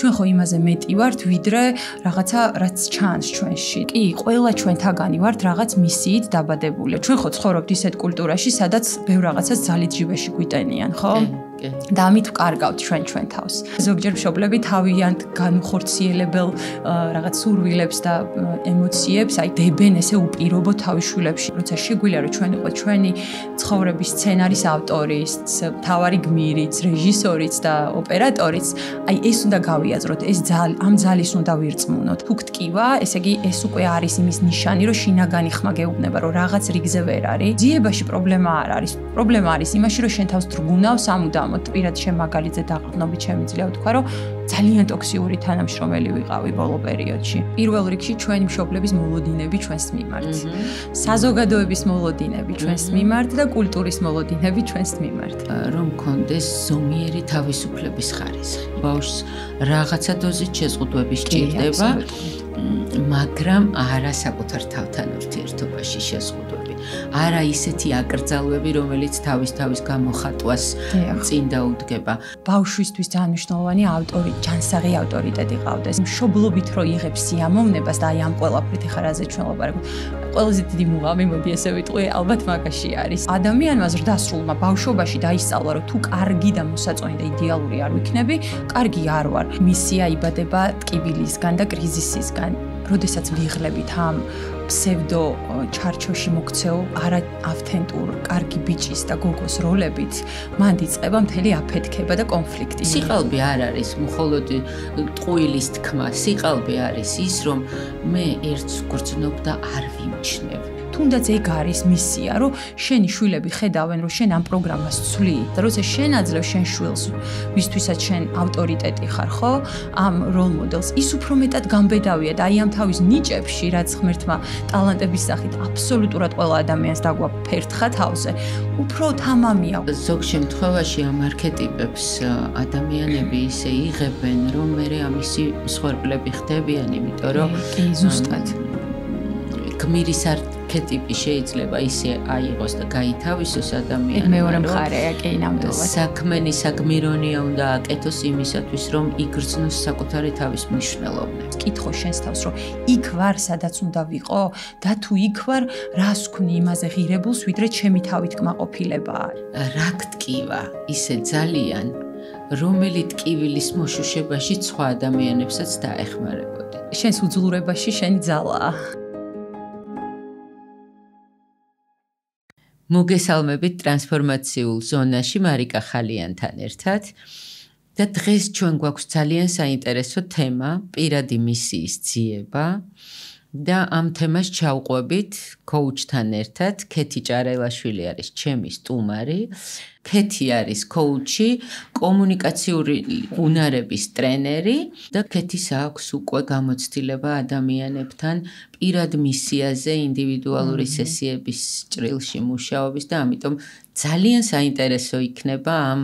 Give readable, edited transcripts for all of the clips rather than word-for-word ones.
ჩვენ ხო იმაზე მეტი ვართ, ვიდრე რაღაცა რაც ჩანს ჩვენში. კი, ყველა ჩვენთაგანი ვართ რაღაც მისიით დაბადებული. ჩვენ ხო ცხოვრობთ ისეთ კულტურაში, სადაც ბევრ რაღაცას ძალით ჯიბეში გვიტენიან, ხო? და ამით ვკარგავთ ჩვენ თავს. ზოგჯერ მშობლები თავიანთ განუხორციელებელ რაღაც სურვილებს და ემოციებს აი დებენ ესე უპირობო თავის შვილებში. როცა შეგვიძლია რომ ჩვენ ვიყოთ ჩვენი ცხოვრების სცენარის ავტორიც, მთავარი გმირიც, რეჟისორიც და ოპერატორიც, აი ეს უნდა გავიაზროთ, ეს ამ ძალის უნდა ვირწმუნოთ. თუ გტკივა, ესე იგი ეს უკვე არის იმის ნიშანი, რომ შინაგანი ხმა გეუბნება, რომ რაღაც რიგზე ვერ არის. ძიებაში პრობლემა არ არის. პრობლემა არის იმაში, რომ შენ თავს დრგუნავს ამუდამოდ. პირად შენ მაგალითზე დაყრდნობით შემიძლია ვთქვა, რომ ძალიან ტოქსიური თანამშრომელი ვიყავი ბოლო პერიოდში. პირველ რიგში ჩვენი მშობლების მოლოდინები ჩვენს მიმართ. საზოგადოების მოლოდინები ჩვენს მიმართ და კულტურის მოლოდინები ჩვენს მიმართ. რომ კონდეს ზომიერი თავისუფლების ხარისხი. ბავშვს რაღაცა დოზით შეზღუდვები სჭირდება, მაგრამ არა საკუთარ თავთან ურთიერთობაში შეზღუდვები. არა ისეთი აკრძალვები, რომელიც თავის გამოხატვას წინ დაუდგება. ბავშვისთვის ძალიან მნიშვნელოვანი ჯანსაღი ავტორიტეტი ყავდეს. მშობლობით რო იღებს სიამოვნებას და აი ამ ყველაფრით ახლა რაზე ჩვენ ლაპარაკობთ. ყველაზე დიდი მუღამი მოდი ესე ვიტყვი, ალბათ მაგაში არის. ადამიანმა ზრდასრულმა ბავშვობაში დაისწავლა, რომ თუ კარგი და მოსაწონი და იდეალური არ ვიქნები, კარგი არ ვარ. მისია იბადება ტკივილისგან და კრიზისისგან. როდესაც ვიღლებით ამ ფსევდო ჩარჩოში მოქცეულ არა ავთენტურ კარგი ბიჭის და გოგოს როლებით, მან იწყება მთელი აფეთქება და კონფლიქტი. სიყალბე არ არის მხოლოდ ტყუილის თქმა, სიყალბე არის ის, რომ მე ერთს გრძნობ და არ ვიმჩნევ. თუნდაც ეგ არის მისია, რომ შენი შვილები ხედავენ, რომ შენ ამ პროგრამას ცვლი და როცა შენ აძლევ შენ შვილს, ვისთვისაც შენ ავტორიტეტი ხარ, ხო? ამ როლ მოდელს ის უფრო მეტად გამბედავია და აი ამ თავის ნიჭებში, რაც ღმერთმა ტალანტების სახით აბსოლუტურად ყველა ადამიანს დაგვაფერთხა თავზე, უფრო თამამია. ზოგ შემთხვევაში ამ არქეტიპებს ადამიანები ისე იღებენ, რომ მერე ამისი მსხვერპლები ხდებიან, იმიტომ რომ კი, ზუსტად. გმირის არქეტიპი შეიძლება ისე აიღოს და გაითავისოს ადამიანმა. მეორე მხარეა კი ნამდვილად. საქმენი საგმირონია უნდა აკეთოს იმისათვის, რომ იგრძნოს საკუთარი თავის მნიშვნელობნებს. კითხო შენს თავს, რომ იქ ვარ, სადაც უნდა ვიყო და თუ იქ ვარ, რას ვქნი იმაზე ღირებულს, ვიდრე ჩემი თავით კმაყოფილებაა. რა გტკივა ისე ძალიან, რომელი ტკივილის მოშუშებაში სხვა ადამიანებსაც დაეხმარებოდი. შენს უძლურებაში შენი ძალაა. მოგესალმებით ტრანსფორმაციულ ზონაში მარიკა ხალიანთან ერთად და დღეს ჩვენ გვაქვს ძალიან საინტერესო თემა, პირადი მისიის ძიება და ამ თემას ჩავყვებით კოუჩთან ერთად. ქეთი ჭარელაშვილი არის ჩემი სტუმარი. ქეთი არის კოუჩი, კომუნიკაციური უნარების ტრენერი და ქეთის აქვს უკვე გამოცდილება ადამიანებთან პირად მისიაზე ინდივიდუალური სესიების ჭრილში მუშაობის და ამიტომ ძალიან საინტერესო იქნება ამ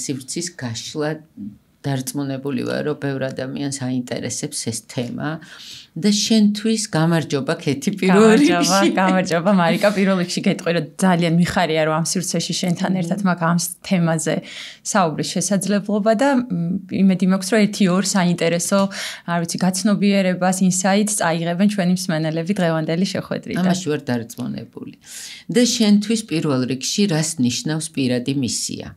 სივრცის გაშლა. დარწმუნებული ვარ, რომ ბევრ ადამიანს აინტერესებს ეს თემა და შენთვის გამარჯობა ქეთი პირველ რიგში. გამარჯობა მარიკა პირველ რიგში გეტყვი, რომ ძალიან მიხარია, რომ ამ სივრცეში შენთან ერთად მაქვს ამ თემაზე საუბრის შესაძლებლობა და იმედი მაქვს, რომ 1-2 საინტერესო, არ ვიცი, გაცნობიერებას, ინსაიტს წაიღებენ ჩვენი მსმენელები დღევანდელი შეხვედრიდან. ამაში ვარ დარწმუნებული. და შენთვის პირველ რიგში რას ნიშნავს პირადი მისია?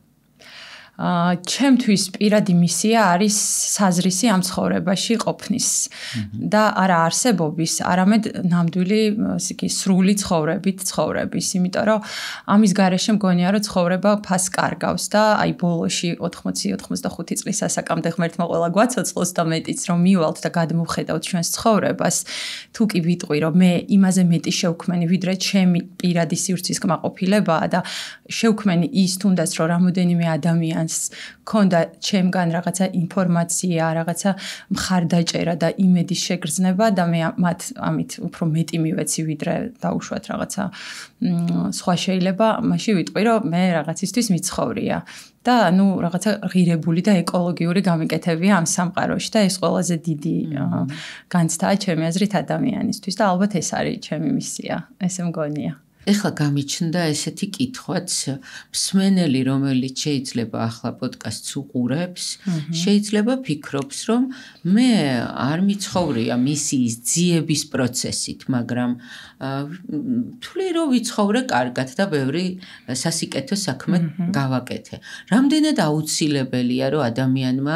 ჩემთვის პირადი მისია არის საზრისი ამ ცხოვრებაში ყოფნის და არა არსებობის, არამედ ნამდვილი სრული ცხოვრების, იმიტომ რომ ამის გარეშე მგონია, რომ ცხოვრება ფასს კარგავს და აი ბოლოში 80-85 წლის ასაკამდე ღმერთმა ყველა გვაცოცხლოს და მეტიც რომ მივალთ და გადმოვხედავთ ჩვენს ცხოვრებას, თუ კი ვიტყვი, რომ მე იმაზე მეტი შევქმენი, ვიდრე ჩემი პირადი სივრცის კმაყოფილებაა და შევქმენი ის თუნდაც რომ რამოდენიმე ადამიანს ქონდა ჩემგან რაღაცა ინფორმაცია, რაღაცა მხარდაჭერა და იმედის შეგრძნება და მე მათ ამით უფრო მეტი მივეცი, ვიდრე დაუშვათ რაღაცა სხვა შეიძლება, მაშინ ვიტყვი, რომ მე რაღაცისთვის მიცხოვრია. და ნუ რაღაცა ღირებული და ეკოლოგიური გამიკეთებია ამ სამყაროში და ეს ყველაზე დიდი განცდაა ჩემი აზრით ადამიანისთვის და ალბათ ეს არის ჩემი მისია, ესე მგონია. ეხლა გამიჩნდა ესეთი კითხვაც, მსმენელი, რომელიც შეიძლება ახლა პოდკასტს უყურებს, შეიძლება ფიქრობს, რომ მე არ მიცხოვრია მისიის ძიების პროცესით, მაგრამ თვლი რომ ვიცხოვრე კარგად და ბევრი სასიკეთო საქმე გავაკეთე. რამდენად აუცილებელია, რომ ადამიანმა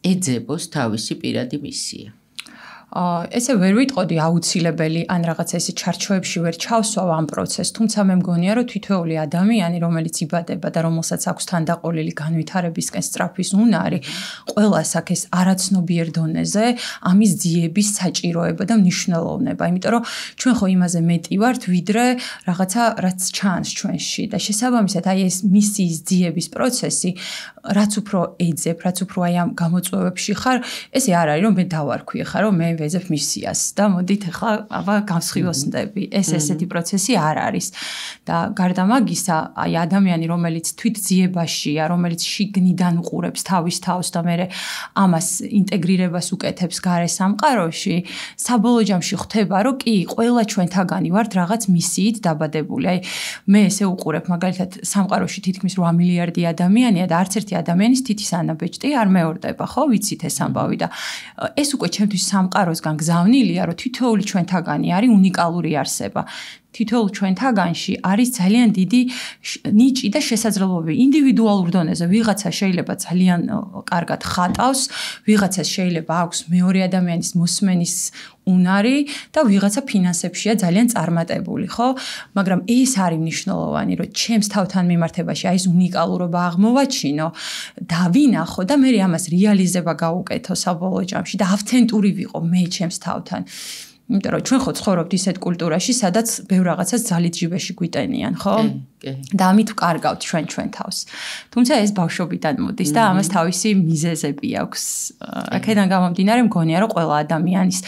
ეძებოს თავისი პირადი მისია? ესე ვერ ვიტყოდი აუცილებელი ან რაღაცა ესე ჩარჩოებში ვერ ჩავსვავ ამ პროცესს, თუმცა მე მგონია რომ თითოეული ადამიანი, რომელიც იბადება და რომელსაც აქვს თანდაყოლილი განვითარებისკენ სწრაფვის უნარი, ყველას აქვს არაცნობიერ დონეზე ამის ძიების საჭიროება და მნიშვნელოვნება, იმიტომ რომ ჩვენ ხო იმაზე მეტი ვართ, ვიდრე რაღაცა რაც ჩანს ჩვენში და შესაბამისად აი ეს მისიის ძიების პროცესი, რაც უფრო ეძებ, რაც უფრო აი ამ გამოწვევებში ხარ, ესე არ არის რომ მე დავარქვი ხარ, რომ მე ვეძებ მისიას და მოდით ახლა აბა გავსხივოსნდები. ეს ესეთი პროცესი არ არის. და გარდა მაგისა, აი ადამიანი, რომელიც თვით ძიებაშია, რომელიც შიგნიდან უყურებს თავის თავს და მე ამას ინტეგრირებას უკეთებს გარე სამყაროში, საბოლოო ჯამში ხვდება, რომ კი, ყველა ჩვენთაგანი ვართ რაღაც მისიით დაბადებული. აი მე ესე უყურებ მაგალითად სამყაროში თითქმის 8 მილიარდი ადამიანია და არც ერთი ადამიანის თითის ანაბეჭდი არ მეორდება, ხო? ვიცით ეს ამბავი და ეს უკვე ჩემთვის სამყაროსგან გზავნილია, რომ თითოეული ჩვენთაგანი არის უნიკალური არსება. თითოეულ ჩვენთაგანში არის ძალიან დიდი ნიჭი და შესაძლებლობები ინდივიდუალურ დონეზე. ვიღაცა შეიძლება ძალიან კარგად ხატავს, ვიღაცას შეიძლება აქვს მეორე ადამიანის მოსმენის უნარი და ვიღაცა ფინანსებშია ძალიან წარმატებული, ხო? მაგრამ ეს არის მნიშვნელოვანი, რომ ჩემს თავთან მიმართებაში აი ეს უნიკალურობა აღმოვაჩინო, დავინახო და მე ამას რეალიზება გავუკეთო საბოლოო ჯამში და ავთენტური ვიყო მე ჩემს თავთან. იმიტომ რომ ჩვენ ხო ცხოვრობთ ისეთ კულტურაში, სადაც ბევრ რაღაცას ძალით ჯიბეში გვიტენიან, ხო? და ამით ვკარგავთ ჩვენ თავს. თუმცა ეს ბავშვობიდან მოდის და ამას თავისი მიზეზები აქვს. აქედან გამომდინარე მგონია რომ ყველა ადამიანის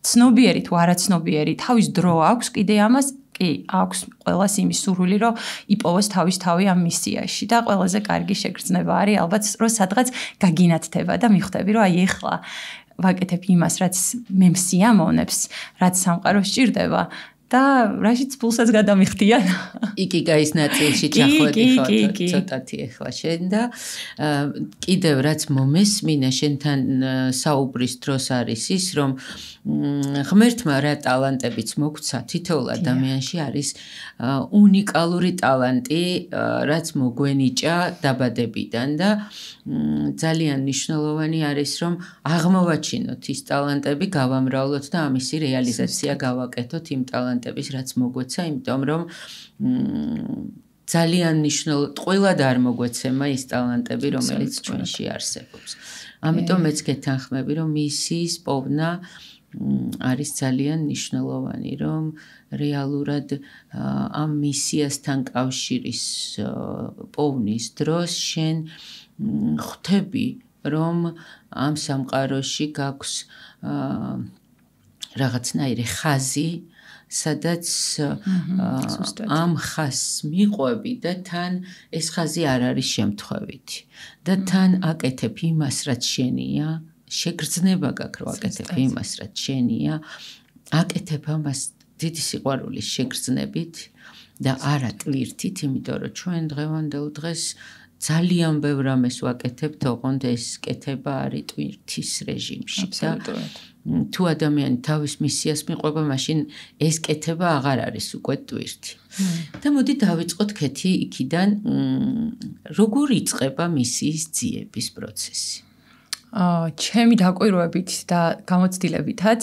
ცნობიერი თუ არაცნობიერი თავის დრო აქვს, კიდე ამას კი აქვს ყველას იმის სურვილი, რომ იპოვოს თავის თავი ამ მისიაში და ყველაზე კარგი შეგრძნება არის ალბათ რომ სადღაც გაგინათდება და მიხვდები რომ აი ეხლა ვაკეთებ იმას, რაც მე მსიამოვნებს, რაც სამყაროს სჭირდება და რაშიც ფულსაც გადამიხდიან. იკიგაის ნაწილში ჩახვედი ხო ცოტათი ახლა შენ და კიდევ რაც მომესმინა შენთან საუბრის დროს არის ის, რომ ღმერთმა რა ტალანტებიც მოგცა, თითოეულ ადამიანში არის უნიკალური ტალანტი, რაც მოგვენიჭა დაბადებიდან და ძალიან მნიშვნელოვანი არის, რომ აღმოვაჩინოთ ის ტალანტები, გავამრავლოთ და ამისი რეალიზაცია გავაკეთოთ იმ ტალანტების, რაც მოგვეცა, იმიტომ რომ ძალიან მნიშვნელოვანი, ყველად არ მოგვეცემა ის ტალანტები, რომელიც ჩვენში არსებობს. ამიტომ მეც გეთანხმები, რომ მისიის პოვნა არის ძალიან მნიშვნელოვანი, რომ რეალურად ამ მისიასთან კავშირის პოვნის დროს შენ ხვდები, რომ ამ სამყაროში გაქვს რაღაცნაირი ხაზი, სადაც ამ ხაზს მიყვები და თან ეს ხაზი არ არის შემთხვევითი და თან აკეთებ იმას, რაც შენია, შეგრძნება გაქვს რომ აკეთებ იმას, რაც შენია, აკეთებ ამას დიდი სიყვარულის შეგრძნებით და არა ტვირთით, იმიტომ რომ ჩვენ დღევანდელ დღეს ძალიან ბევრ რამეს ვაკეთებთ, ოღონდ ეს კეთება არის ტვირთის რეჟიმში და თუ ადამიანი თავის მისიას მიყვება, მაშინ ეს კეთება აღარ არის უკვე ტვირთი. და მოდი დავიწყოთ ქეთი იქიდან, როგორ იწყება მისიის ძიების პროცესი? ჩემი დაკვირვებით და გამოცდილებითაც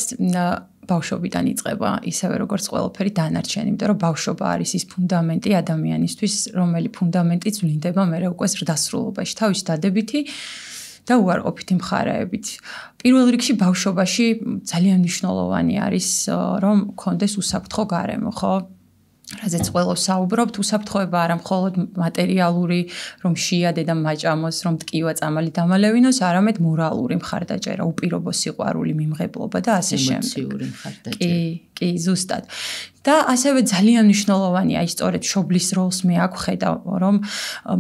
ბავშვობიდან იწყება, ისევე როგორც ყველაფერი დანარჩენი, იმიტომ რომ ბავშვობა არის ის ფუნდამენტი ადამიანისთვის, რომელი ფუნდამენტი ვლინდება მერე უკვე ზრდასრულობაში, თავის დადებითი და უარყოფითი მხარეებით. პირველ რიგში ბავშვობაში ძალიან მნიშვნელოვანი არის, რომ გქონდეს უსაფრთხო გარემო, ხო? რაზეც ყველა საუბრობთ, უსაფრთხოება არა მხოლოდ მატერიალური, რომ შეიადე და მაჭამოს, რომ ტკივა წამალი დამალევინოს, არამედ მორალური მხარდაჭერა, უპირობო სიყვარული, მიმღებლობა და ასე შემდეგ. ემოციური მხარდაჭერა. კი, ზუსტად. და ასევე ძალიან მნიშვნელოვანია, აი სწორედ მშობლის როლს მე აქ ვხედავ, რომ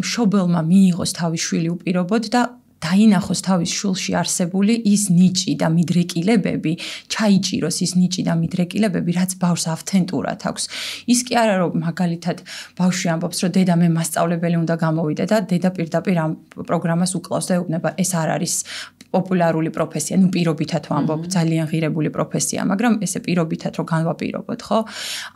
მშობელმა მიიღოს თავის შვილი უპირობოდ და დაინახოს თავის შულში არსებული ის ნიჭი და მიდრეკილებები, ჩაიჭიროს ის ნიჭი და მიდრეკილებები, რაც ბავშვს ავთენტურად აქვს. ის კი არა რომ მაგალითად ბავშვი ამბობს, რომ დედა მე მასწავლებელი უნდა გამოვიდე და დედა პირდაპირ ამ პროგრამას უკლავს და ეუბნება, ეს არ არის პოპულარული პროფესია, ну პირობითად ვამბობ, ძალიან ღირებული პროფესია, მაგრამ ესე პირობითად რომ განვაპირობოთ, ხო?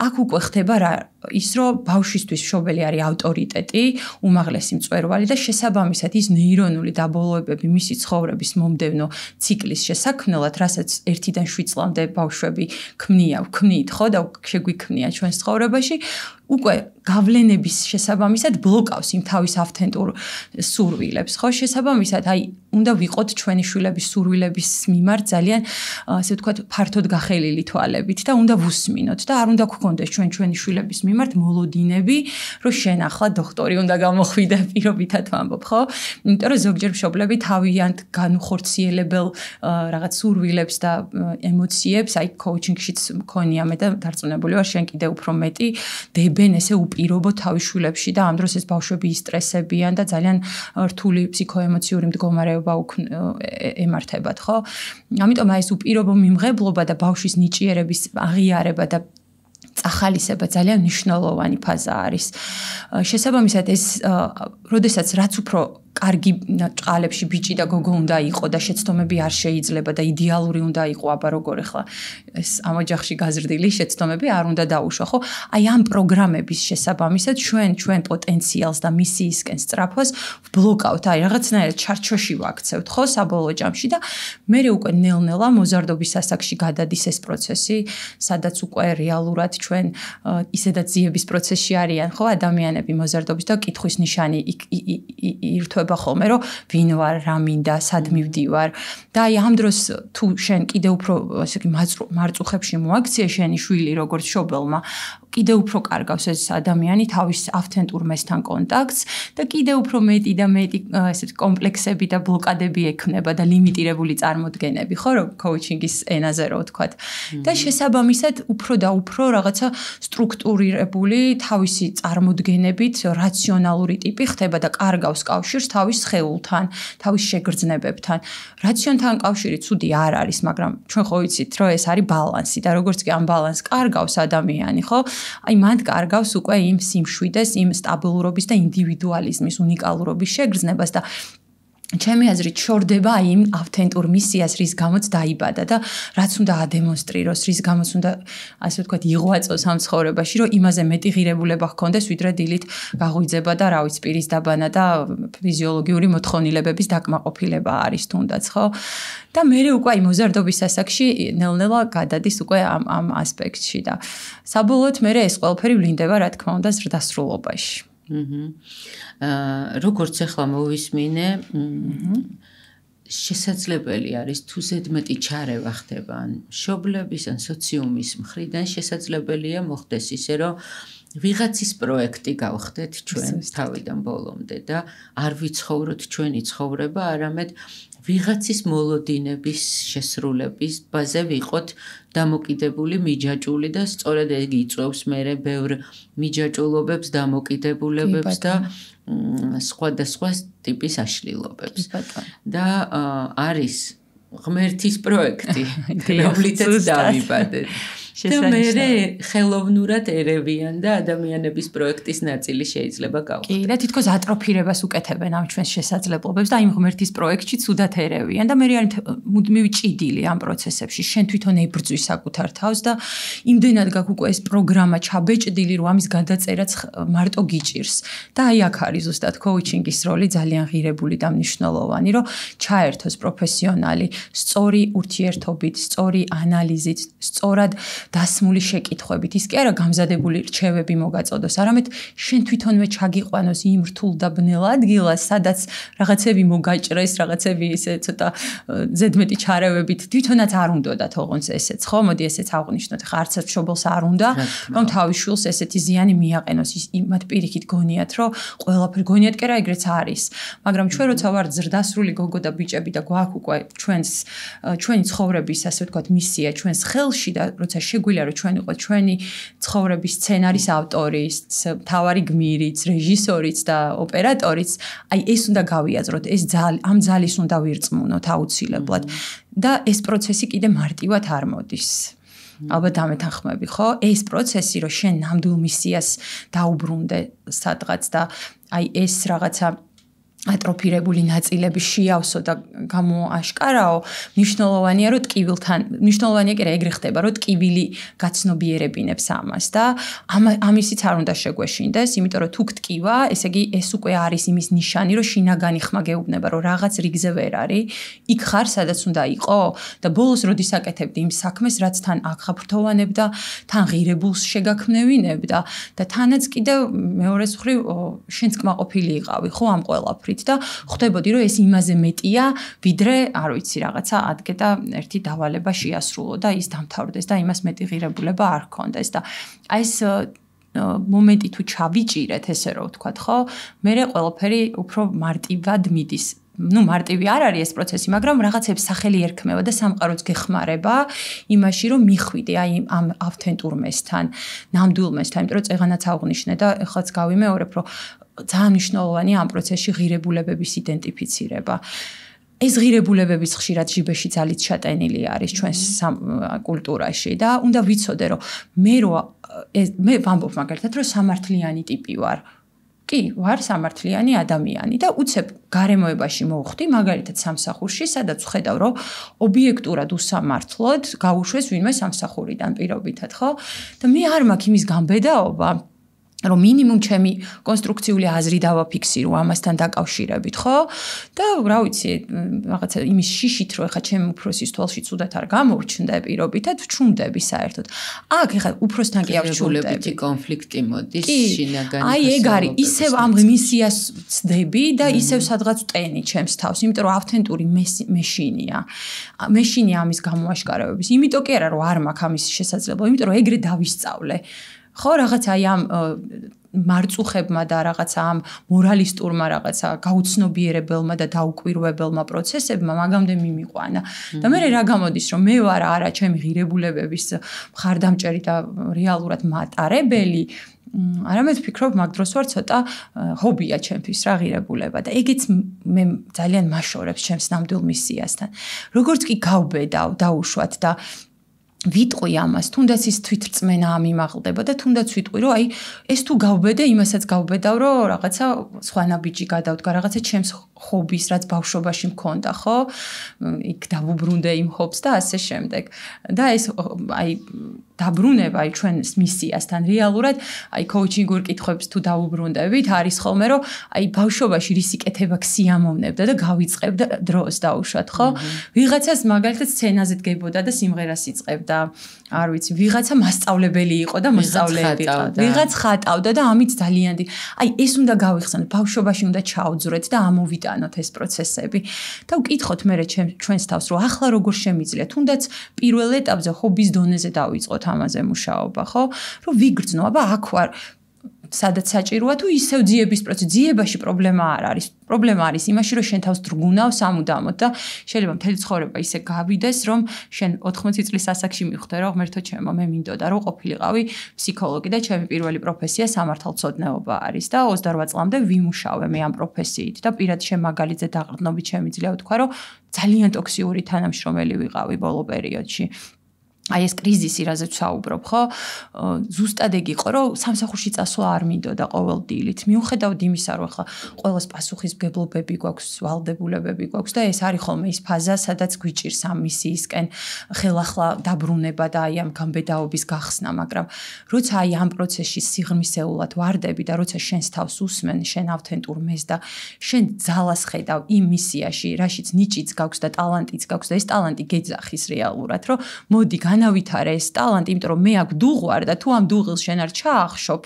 აქ უკვე ხდება რა ის რომ ბავშვისთვის მშობელი არის ავტორიტეტი, უმაღლესი მწვერვალი და შესაბამისად ის ნეირონული დაბოლოებები მისი ცხოვრების მომდევნო ციკლის შესაქმნელად, რასაც 1-დან 7 წლამდე ბავშვები ქმნით, ხო და შეგვიქმნია ჩვენს ცხოვრებაში, უკვე გავლენების შესაბამისად ბლოკავს იმ თავის ავთენტურ სურვილებს, ხო? შესაბამისად, აი, უნდა ვიყოთ ჩვენი შვილების სურვილების მიმართ ძალიან, ასე ვთქვათ, ფართოდ გახელილი თვალებით და უნდა ვუსმინოთ და არ უნდა გქონდეს ჩვენი შვილების მიმართ მოლოდინები, რომ შენ ახლა დოქტორი უნდა გამოხვიდე, პირობითად ვამბობ, ხო? იმიტომ რომ ზოგჯერ მშობლები თავიანთ განუხორციელებელ რაღაც სურვილებს და ემოციებს, აი, კოუჩინგშიც მქონია მე და დარწმუნებული ვარ, შენ კიდე უფრო მეტი დებენ ესე უპირობო თავის შვილებში და ამ დროს ეს ბავშვები ისტრესებიან და ძალიან რთული ფსიქოემოციური მდგომარეობა ემართებათ, ხო? ამიტომ აი ეს უპირობო მიმღებლობა და ბავშვის ნიჭიერების აღიარება და წახალისება ძალიან მნიშვნელოვანი ფაზა არის. შესაბამისად ეს როდესაც რაც უფრო კარგი წყალებში ბიჭი და გოგო უნდა იყო და შეცდომები არ შეიძლება და იდეალური უნდა იყო, აბა როგორ ახლა ეს ამ ოჯახში გაზრდილი შეცდომები არ უნდა დაუშვა, ხო? აი ამ პროგრამების შესაბამისად ჩვენ პოტენციალს და მისიისკენ სწრაფოს ბლოკავთ, აი რაღაცნაირად ჩარჩოში ვაქცევთ, ხო, საბოლოო ჯამში და მე უკვე ნელ-ნელა მოზარდობის ასაკში გადადის ეს პროცესი, სადაც უკვე რეალურად ჩვენ ისედაც ძიების პროცესში არიან, ხო, ადამიანები მოზარდობის და კითხვის ნიშანი ირთვება ხოლმე რომ ვინ ვარ, რა მინდა, სად მივდივარ და აი ამ დროს თუ შენ კიდე უფრო ასე იგი მარწუხებში მოაქციე შენი შვილი როგორც მშობელმა კიდე უფრო კარგავს ეს ადამიანი თავის ავთენტურ მესთან კონტაქტს და კიდე უფრო მეტი და მეტი ესეთ კომპლექსები და ბლოკადები ექნება და ლიმიტირებული წარმოდგენები, ხო, რომ კოუჩინგის ენაზე რო ვთქვათ. და შესაბამისად უფრო და უფრო რაღაცა სტრუქტურირებული თავისი წარმოდგენებით რაციონალური ტიპი ხდება და კარგავს კავშირს თავის სხეულთან, თავის შეგრძნებებთან. რაციონთან კავშირი ცუდი არ არის, მაგრამ ჩვენ ხო ვიცით, რომ ეს არის ბალანსი და როგორც კი ამ ბალანსს კარგავს ადამიანი, ხო? აი მანდ კარგავს უკვე იმ სიმშვიდეს, იმ სტაბილურობის და ინდივიდუალიზმის უნიკალურობის შეგრძნებას და ჩემი აზრით შორდება აი იმ ავთენტურ მისიას, რის გამოც დაიბადა და რაც უნდა ადემონსტრიროს, რის გამოც უნდა ასე ვთქვათ იღვაწოს ამ ცხოვრებაში, რომ იმაზე მეტი ღირებულება ჰქონდეს, ვიდრე დილით გაღვიძება და რა ვიცი, პირის დაბანა და ფიზიოლოგიური მოთხოვნილებების დაკმაყოფილება არის თუნდაც, ხო? და მე უკვე აი მოზარდობის ასაკში ნელ-ნელა გადადის უკვე ამ ასპექტში და საბოლოოდ მე ეს ყველაფერი ვლინდება, რა თქმა უნდა, ზრდასრულობაში. როგორც ახლა მოვისმინე, შესაძლებელი არის თუ ზედმეტი ჩარევა ხდება ან მშობლების ან სოციუმის მხრიდან შესაძლებელია მოხდეს ისე რომ ვიღაცის პროექტი გავხდეთ ჩვენ თავიდან ბოლომდე და არ ვიცხოვროთ ჩვენი ცხოვრება, არამედ ვიღაცის მოლოდინების შესრულების ბაზე ვიყოთ დამოკიდებული, მიჯაჭვული და სწორედ ეგ იწვევს მერე ბევრ მიჯაჭვულობებს, დამოკიდებულებებს და სხვადასხვა ტიპის აშლილობებს. და არის ღმერთის პროექტი, რომლითაც დავიბადეთ. და მერე ხელოვნურად ერევიან და ადამიანების პროექტის ნაწილი შეიძლება გავხდეთ. კი, და თითქოს ატროფირებას უკეთებენ ამ ჩვენს შესაძლებლობებს და იმ ღმერთის პროექტში ცუდად ერევიან და მერე არის მუდმივი ჭიდილი ამ პროცესებში. შენ თვითონ ებრძვის საკუთარ თავს და იმდენად გაქვს უკვე ეს პროგრამა ჩაბეჭდილი, რომ ამის გადაწერაც მარტო გიჭირს. და აი აქ არის ზუსტად კოუჩინგის როლი ძალიან ღირებული და მნიშვნელოვანი, რომ ჩაერთოს პროფესიონალი სწორი ურთიერთობით, სწორი ანალიზით, სწორად დასმული შეკითხვებით, ის კი არა გამზადებული რჩევები მოგაწოდოს, არამედ შენ თვითონვე ჩაგიყვანოს იმ რთულ და ბნელ ადგილას, სადაც რაღაცები მოგაჭრეს, რაღაცები ისე ცოტა ზედმეტი ჩარევებით თვითონაც არ უნდათ ოღონდ ესეც, ხო? მოდი ესეც აღვნიშნოთ. ხა არცერთ მშობელს არ უნდა, რომ თავის შვილს ესეთი ზიანი მიაყენოს, მათ პირიქით გონიათ, რომ ყველაფერი გონიათ, კი რა ეგრეც არის. მაგრამ ჩვენ როცა ვართ ზრდასრული გოგო და ბიჭები და გვაქვს უკვე ჩვენი ცხოვრების, ასე ვთქვათ, მისია ჩვენს ხელში და როცა შეგვიძლია რომ ჩვენ ვიყოთ ჩვენი ცხოვრების სცენარის ავტორიც, მთავარი გმირიც, რეჟისორიც და ოპერატორიც, აი ეს უნდა გავიაზროთ, ეს ამ ძალის უნდა ვირწმუნოთ აუცილებლად და ეს პროცესი კიდე მარტივად არ მოდის. ალბათ დამეთანხმები, ხო? ეს პროცესი, რომ შენ ნამდვილ მისიას დაუბრუნდე სადღაც და აი ეს რაღაცა ატროფირებული ნაწილები შეავსო და გამოაშკარაო, მნიშვნელოვანია რომ ტკივილთან, მნიშვნელოვანია კი რა ეგრე ხდება, რომ ტკივილი გაცნობიერებინებს ამას და ამისიც არ უნდა შეგვეშინდეს, იმიტომ რომ თუ გტკივა, ესე იგი ეს უკვე არის იმის ნიშანი, რომ შინაგანი ხმა გეუბნება, რომ რაღაც რიგზე ვერ არის, იქ ხარ, სადაც უნდა იყო და ბოლოს როდის აკეთებდი იმ საქმეს, რაც თან აღხაფრთოვანებ და თან ღირებულს შეგაქმნევინებ და თანაც კიდევ მეორეს მხრივ შენც კმაყოფილი იყავი, ხო ამ ყველაფრით და ხვდებოდი რომ ეს იმაზე მეტია ვიდრე არ ვიცი რაღაცა ადგე და ერთი დავალება შეასრულო და ის დამთავრდეს და იმას მეტი ღირებულება არ ჰქონდეს და აი ეს მომენტი თუ ჩავიჭირეთ ესე რომ ვთქვათ ხო მე ყველაფერი უფრო მარტივად მიდის ну მარტივი არ არის ეს პროცესი, მაგრამ რაღაცებს სახელი ერქმევა და სამყაროც გეხმარება იმაში, რომ მიხვიდე აი ამ ავთენტურ მესთან, ნამდვილ მესთან, იმიტომ რომ წეღანაც აღვნიშნე და ეხლაც გავიმეორებ, რომ ძალიან მნიშვნელოვანია ამ პროცესში ღირებულებების იდენტიფიცირება. ეს ღირებულებების ხშირად ჟიბეში ძალით შატენილი არის ჩვენს კულტურაში და უნდა ვიცოდე, რომ მე ვამბობ მაგალითად, რომ სამართლიანი ტიპი ვარ. კი, ვარ სამართლიანი ადამიანი და უცებ გარემოებაში მოვხვდი, მაგალითად სამსახურში, სადაც ვხედავ, რომ ობიექტურად უსამართლოდ გაუშვეს ვინმე სამსახურიდან პირობითად, ხო? და მე არ მაქვს იმის გამბედაობა, რომ მინიმუმ ჩემი კონსტრუქციული აზრი დავაფიქსირო ამასთან დაკავშირებით, ხო? და რა ვიცი, რაღაცა იმის შიშით, რომ ეხა ჩემი უფროსის თვალში ცუდად არ გამოვჩნდა პირობითად, ვჩუნდები საერთოდ. აქ ეხა უფროსთან კი ავჩუნდები. კონფლიქტი მოდის შინაგანი. აი ეგ არის, ისევ ამ მისიას ვწდები და ისევ სადღაც ვტენი ჩემს თავს, იმიტომ რომ ავთენტური მეშინია. მეშინია ამის გამოაშკარავების. იმიტომ კი არა, რომ არ მაქვს ამის შესაძლებლობა, იმიტომ რომ ეგრე დავისწავლე. ხო რაღაცა აი ამ მარწუხებმა და რაღაცა ამ მორალისტურმა რაღაცა გაუცნობიერებელმა და დაუკვირვებელმა პროცესებმა მაგამდე მიმიყვანა. და მე რა გამოდის, რომ მე ვარ არა ჩემი ღირებულებების მხარდამჭერი და რეალურად მატარებელი, არამედ ვფიქრობ მაგ დროს ვარ ცოტა ჰობია ჩემთვის რა ღირებულება და ეგეც მე ძალიან მაშორებს ჩემს ნამდვილ მისიასთან. როგორც კი გავბედავ დაუშვათ და ვიტყვი ამას, თუნდაც ის თვითრწმენა ამიმაღლდება და თუნდაც ვიტყვი, რომ აი ეს თუ გავბედე, იმასაც გავბედავ, რომ რაღაცა სხვანაბიჯი გადავდგა, რაღაცა ჩემს ჰობის, რაც ბავშვობაში მქონდა, ხო? იქ დავუბრუნდე იმ ჰობს და ასე შემდეგ. და ეს აი დაბრუნება აი ჩვენს მისიასთან რეალურად, აი კოუჩინგურ კითხვებს თუ დავუბრუნდებით, არის ხოლმე, რომ აი ბავშვობაში რისიკეთება ქსიამოვნებდა და გავიწყებდა დროს დაუშვათ, ხო? ვიღაცას მაგალითად სცენაზე დგებოდა და სიმღერას იწყებდა. არ ვიცი, ვიღაცა მასწავლებელი იყო და მოსწავლეები ყავდა. ვიღაც ხატავდა და ამით ძალიან აი ეს უნდა გავიხსენოთ, ბავშვობაში უნდა ჩაუძვრეთ და ამოვიტანოთ ეს პროცესები. და ვკითხოთ მე ჩვენს თავს, რომ ახლა როგორ შემიძლია, თუნდაც პირველ ეტაპზე ჰობის დონეზე დავიწყოთ ამაზე მუშაობა, ხო? რომ ვიგრძნო, აბა აქ ვარ სადაც საჭიროა თუ ისევ ძიების პროცესი, ძიებაში პრობლემა არ არის. პრობლემა არის იმაში, რომ შენ თავს დრგუნავ სამუდამოდ და შეიძლება მთელი ცხოვრება ისე გავიდეს, რომ შენ 80 წლის ასაკში მიხვდე, რომ ღმერთო ჩემო, მე მინდოდა რომ ყოფილიყავი ფსიქოლოგი და ჩემი პირველი პროფესია სამართალმცოდნეობა არის და 28 წლამდე ვიმუშავე მე ამ პროფესიით და პირად შემაგალითზე დაყრდნობით შემიძლია ვთქვა, რომ ძალიან ტოქსიური თანამშრომელი ვიყავი ბოლო პერიოდში. აი ეს კრიზისი, რაზეც ვსაუბრობ, ხო? ზუსტად ეგ იყო, რომ სამსახურში წასვლა არ მინდოდა ყოველ დილით. მიუხედავად იმისა, რომ ახლა ყოველს პასუხისმგებლობები გვაქვს, ვალდებულებები გვაქვს და ეს არის ხოლმე ის ფაზა, სადაც გვიჭირს ამ მისიისკენ ხელახლა დაბრუნება და აი ამ გამბედაობის გახსნა, მაგრამ როცა აი ამ პროცესში სიღრმისეულად ვარდები და როცა შენს თავს უსმენ, შენ ავთენტურ მეს და შენ ძალას ხედავ იმ მისიაში, რაშიც ნიჭიც გაქვს და ტალანტიც გაქვს და ეს ტალანტი გეძახის რეალურად, რომ მოდი განავითარე ეს ტალანტი, იმიტომ რომ მე აქ დუღვარ და თუ ამ დუღილს შენ არ ჩაახშობ,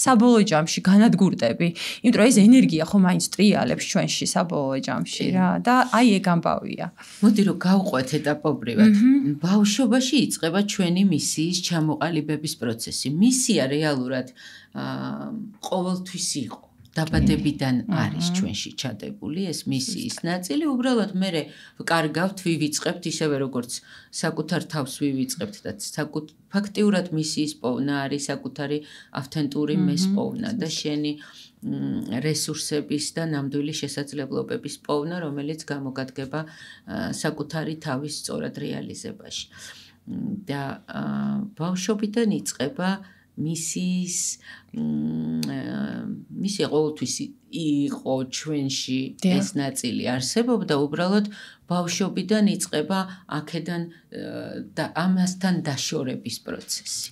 საბოლოო ჯამში განადგურდები. იმიტომ რომ ეს ენერგია ხო მაინც ტრიალებს ჩვენში საბოლოო ჯამში რა და აი ეგ ამბავია. მოდი რომ გავყვეთ ეტაპობრივად. ბავშვობაში იწყება ჩვენი მისიის ჩამოყალიბების პროცესი. მისია რეალურად ყოველთვის იყო. დაბადებიდან არის ჩვენში ჩადებული ეს მისიის ნაწილი, უბრალოდ მე ვკარგავთ, ვივიწყებთ ისევე როგორც საკუთარ თავს ვივიწყებთ და ფაქტიურად მისიის პოვნა არის საკუთარი ავთენტური მესპოვნა და შენი რესურსების და ნამდვილი შესაძლებლობების პოვნა, რომელიც გამოგადგება საკუთარი თავის სწორად რეალიზებაში. და ბავშვობიდან იწყება მისი ყოველთვის იყო ჩვენში ეს ნაწილი არსებობდა, უბრალოდ ბავშვობიდან იწყება აქედან და ამასთან დაშორების პროცესი.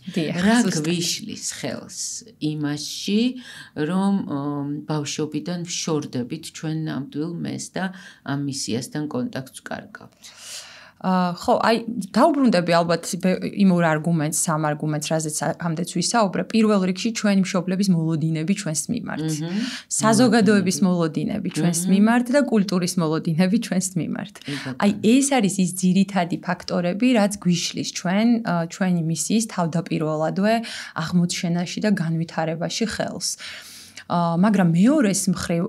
რა გვიშლის ხელს იმაში, რომ ბავშვობიდან ვშორდებით ჩვენ ნამდვილ მეს და ამ მისიასთან კონტაქტს ვკარგავთ. ხო, აი დაუბრუნდები ალბათ იმ ორ არგუმენტს, სამ არგუმენტს, რაზეც ამდეც ვისაუბრე, პირველ რიგში ჩვენი მშობლების მოლოდინები ჩვენს მიმართ. საზოგადოების მოლოდინები ჩვენს მიმართ და კულტურის მოლოდინები ჩვენს მიმართ. აი ეს არის ის ძირითადი ფაქტორები, რაც გვიშლის ჩვენი მისიის თავდაპირველადვე აღმოჩენაში და განვითარებაში ხელს. მაგრამ მეორეს მხრივ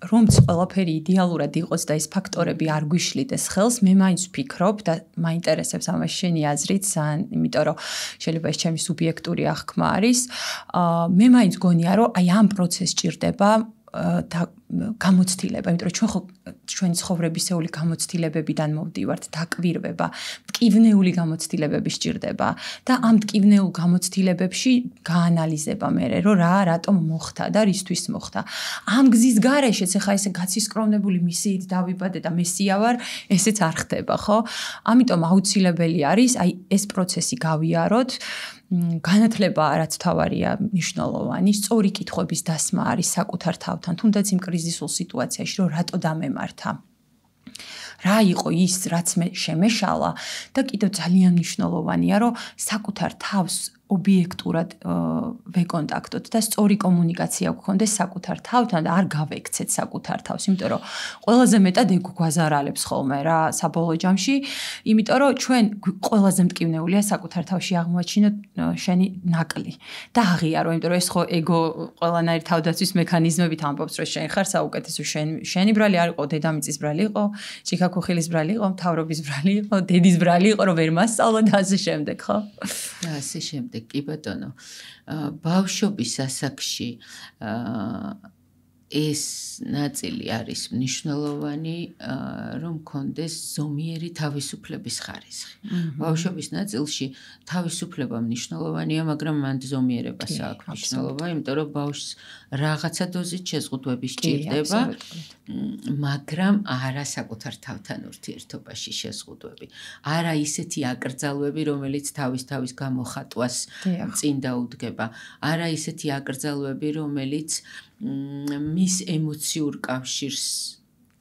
რომც ყველაფერი იდეალურად იყოს და ეს ფაქტორები არ გვიშლიდეს ხელს, მე მაინც ვფიქრობ და მაინტერესებს ამაში შენი აზრიც, იმიტომ რომ შეიძლება ეს ჩემი სუბიექტური აღქმა არის. მე მაინც გონია, რომ აი ამ პროცესს ჭირდება და გამოცდილება, იმიტომ რომ ჩვენ ხო ჩვენი ცხოვრებისეული გამოცდილებებიდან მოვდივართ, დაკვირვება, მტკივნეული გამოცდილებები სჭირდება და ამ მტკივნეულ გამოცდილებებში გაანალიზება მე, რომ რატომ მოხდა და რისთვის მოხდა. ამ გზის გარეშეც ახლა ესე გაცისკროვნებული მისიით დავიბადე და მესია ვარ, ესეც არ ხდება, ხო? ამიტომ აუცილებელი არის აი ეს პროცესი გავიაროთ. განათლება რაც თავარია მნიშვნელოვანი, სწორი კითხვების დასმა არის საკუთარ თავთან, თუნდაც იმ კრიზისულ სიტუაციაში, რომ რატო დამემართა. რა იყო ის, რაც მე შემეშალა და კიდევ ძალიან მნიშვნელოვანია, რომ საკუთარ თავს ობიექტურად ვეკონტაქტოთ და სწორი კომუნიკაცია გქონდეს საკუთარ თავთან და არ გავექცეთ საკუთარ თავს, იმიტომ რომ ყველაზე მეტად ეგ გვაზარალებს ხოლმე რა საბოლოო ჯამში, იმიტომ რომ ჩვენ ყველაზე მტკივნეულია საკუთარ თავში აღმოაჩინოთ შენი ნაკლი და აღიარო, იმიტომ რომ ეს ხო ეგო ყველანაირი თავდაცვის მექანიზმებით ამბობს, რომ შენ ხარ საუკეთესო, შენი ბრალი არ იყო, დედამიწის ბრალი იყო, ჭიქაქუხილის ბრალი იყო, მთავრობის ბრალი იყო, დედის ბრალი იყო, რომ ვერ მასწავლა და ასე შემდეგ, ხო? და ასე შემდეგ. კი ბატონო, ბავშვობის ასაკში ეს ნაწილი არის მნიშვნელოვანი, რომ კონდეს ზომიერი თავისუფლების ხარისხი. ბავშვობის ნაწილში თავისუფლება მნიშვნელოვანია, მაგრამ მან ზომიერებას აქვს მნიშვნელობა, იმიტომ რომ ბავშვს რაღაცა დოზით შეზღუდვები სჭირდება, მაგრამ არა საკუთარ თავთან ურთიერთობაში შეზღუდვები. არა ისეთი აკრძალვები, რომელიც თავის გამოხატვას წინ დაუდგება. არა ისეთი აკრძალვები, რომელიც მის ემოციურ კავშირს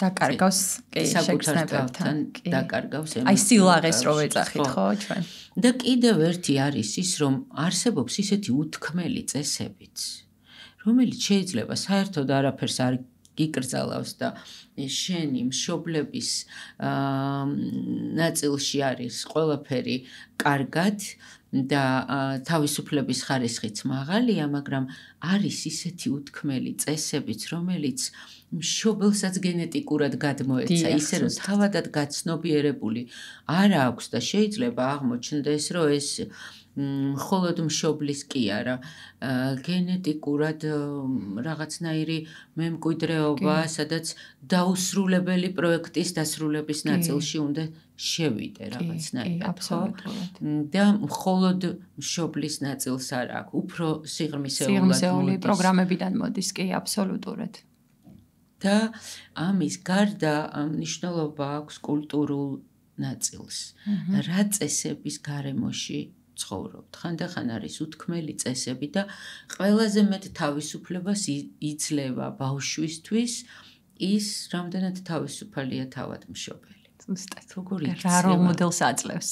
დაკარგავს შეგრძნებებთან, დაკარგავს ემოციურ. აი სილაღეს რო ეძახით, ხო, ჩვენ. და კიდევ ერთი არის ის, რომ არსებობს ისეთი უთქმელი წესებიც, რომელიც შეიძლება საერთოდ არაფერს არ გიკრძალავს და შენი მშობლების ნაწილში არის ყველაფერი კარგად და თავისუფლების ხარისხიც მაღალია, მაგრამ არის ისეთი უთქმელი წესებიც, რომელიც მშობელსაც გენეტიკურად გადმოეცა, ისე რომ თავადად გაცნობიერებული არ აქვს და შეიძლება აღმოჩნდეს, რომ ეს მხოლოდ მშობლის კი არა, გენეტიკურად რაღაცნაირი მემკვიდრეობა, სადაც დაუსრულებელი პროექტის დასრულების ნაწილში უნდა შევიდე რაღაცნაირად, ხო? და მხოლოდ მშობლის ნაწილს არ აქვს, უფრო სიღრმისეული პროგრამებიდან მოდის, კი, აბსოლუტურად. და ამის გარდა მნიშვნელობა აქვს კულტურულ ნაწილს. რა წესების გარემოში ცხოვრობთ. ხანდახან არის უთქმელი წესები და ყველაზე მეტ თავისუფლებას იძლევა ბავშვისთვის ის, რამდენად თავისუფალია თავად მშობელი. ზუსტად. როგორი რა როლ მოდელს აძლევს.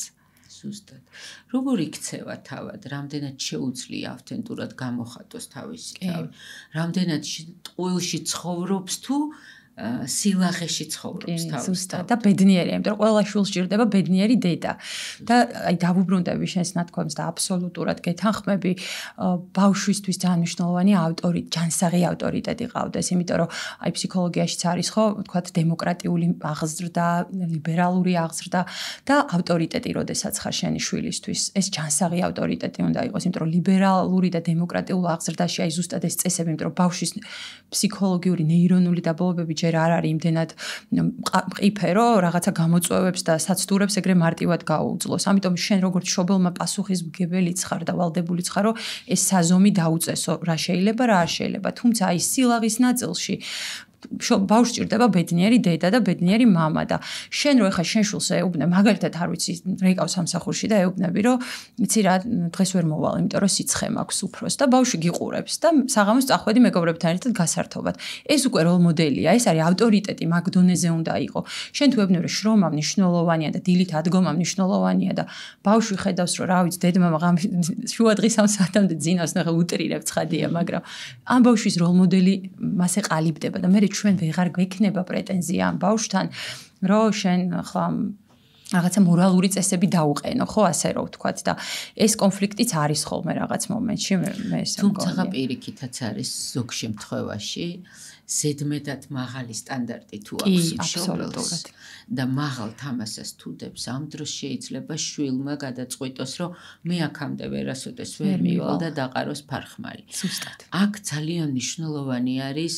ზუსტად. როგორი იქცევა თავად, რამდენად შეუძლია ავთენტურად გამოხატოს თავისი თავი. რამდენად ტყუილში ცხოვრობს თუ სილაღეში ცხოვრობს თავის და ბედნიერია, იმიტომ რომ ყველა შვილს სჭირდება ბედნიერი დედა. და აი დავუბრუნდები შენს ნათქვამს და აბსოლუტურად გეთანხმები, ბავშვისთვის ძალიან მნიშვნელოვანი ჯანსაღი ავტორიტეტი ყავდეს, იმიტომ რომ აი ფსიქოლოგიაშიც არის ხო, თქვათ დემოკრატიული აღზრდა, ლიბერალური აღზრდა და ავტორიტეტი, როდესაც ხარ შენი შვილისთვის, ეს ჯანსაღი ავტორიტეტი უნდა იყოს, იმიტომ რომ ლიბერალური და დემოკრატიულ აღზრდაში აი ზუსტად ეს წესები, იმიტომ რომ ბავშვის ფსიქოლოგიური ნეირონული დაბოლობები ჯერ არ არის იმდენად მყიფე, რომ რაღაცა გამოწვევებს და საცდურებს ეგრე მარტივად გაუძლოს. ამიტომ შენ როგორც მშობელმა პასუხისმგებელიც ხარ და ვალდებულიც ხარ, რომ ეს საზომი დაუწესო, რა შეიძლება, რა არ შეიძლება. თუმცა აი სილაღის ნაწილში ბავშვს სჭირდება ბედნიერი დედა და ბედნიერი მამა და შენ რო ეხა შენ შულს ეუბნებ, მაგალითად არ ვიცი, რეკავს სამსახურში და ეუბნები, რომ იცი რა, დღეს ვერ მოვალ, იმიტომ რომ სიცხე მაქვს უფროს და ბავშვი გიყურებს და საღამოს წახვედი მეგობრებთან ერთად გასართობად. ეს უკვე როლ მოდელია, ეს არის ავტორიტეტი, მაგ დონეზე უნდა იყოს. შენ თუ ეუბნებ, რომ შრომა მნიშვნელოვანია და დილით ადგომა მნიშვნელოვანია და ბავშვი ხედავს, რომ რა ვიცი, დედმამა შუადღის 3 საათამდე ძინავს, ნახე უტრირებ ცხადია, მაგრამ ამ ბავშვის როლ მოდელი მასე ყალიბდება და მე ჩვენ ვეღარ გვექნება პრეტენზია ამ ბავშვთან, რომ შენ ხა რაღაცა მორალური წესები დაუყენო, ხო, ასე რომ ვთქვათ და ეს კონფლიქტიც არის ხოლმე რაღაც მომენტში, მე ესე მგონია. თუმცა პირიქითაც არის ზოგ შემთხვევაში ზედმეტად მაღალი სტანდარტი თუ აქვს მშობელს და მაღალ თამასას თუდებს, ამ დროს შეიძლება შვილმა გადაწყვიტოს, რომ მე აქამდე ვერასოდეს ვერ მივალ და დაყაროს ფარხმალი. ზუსტად. აქ ძალიან მნიშვნელოვანი არის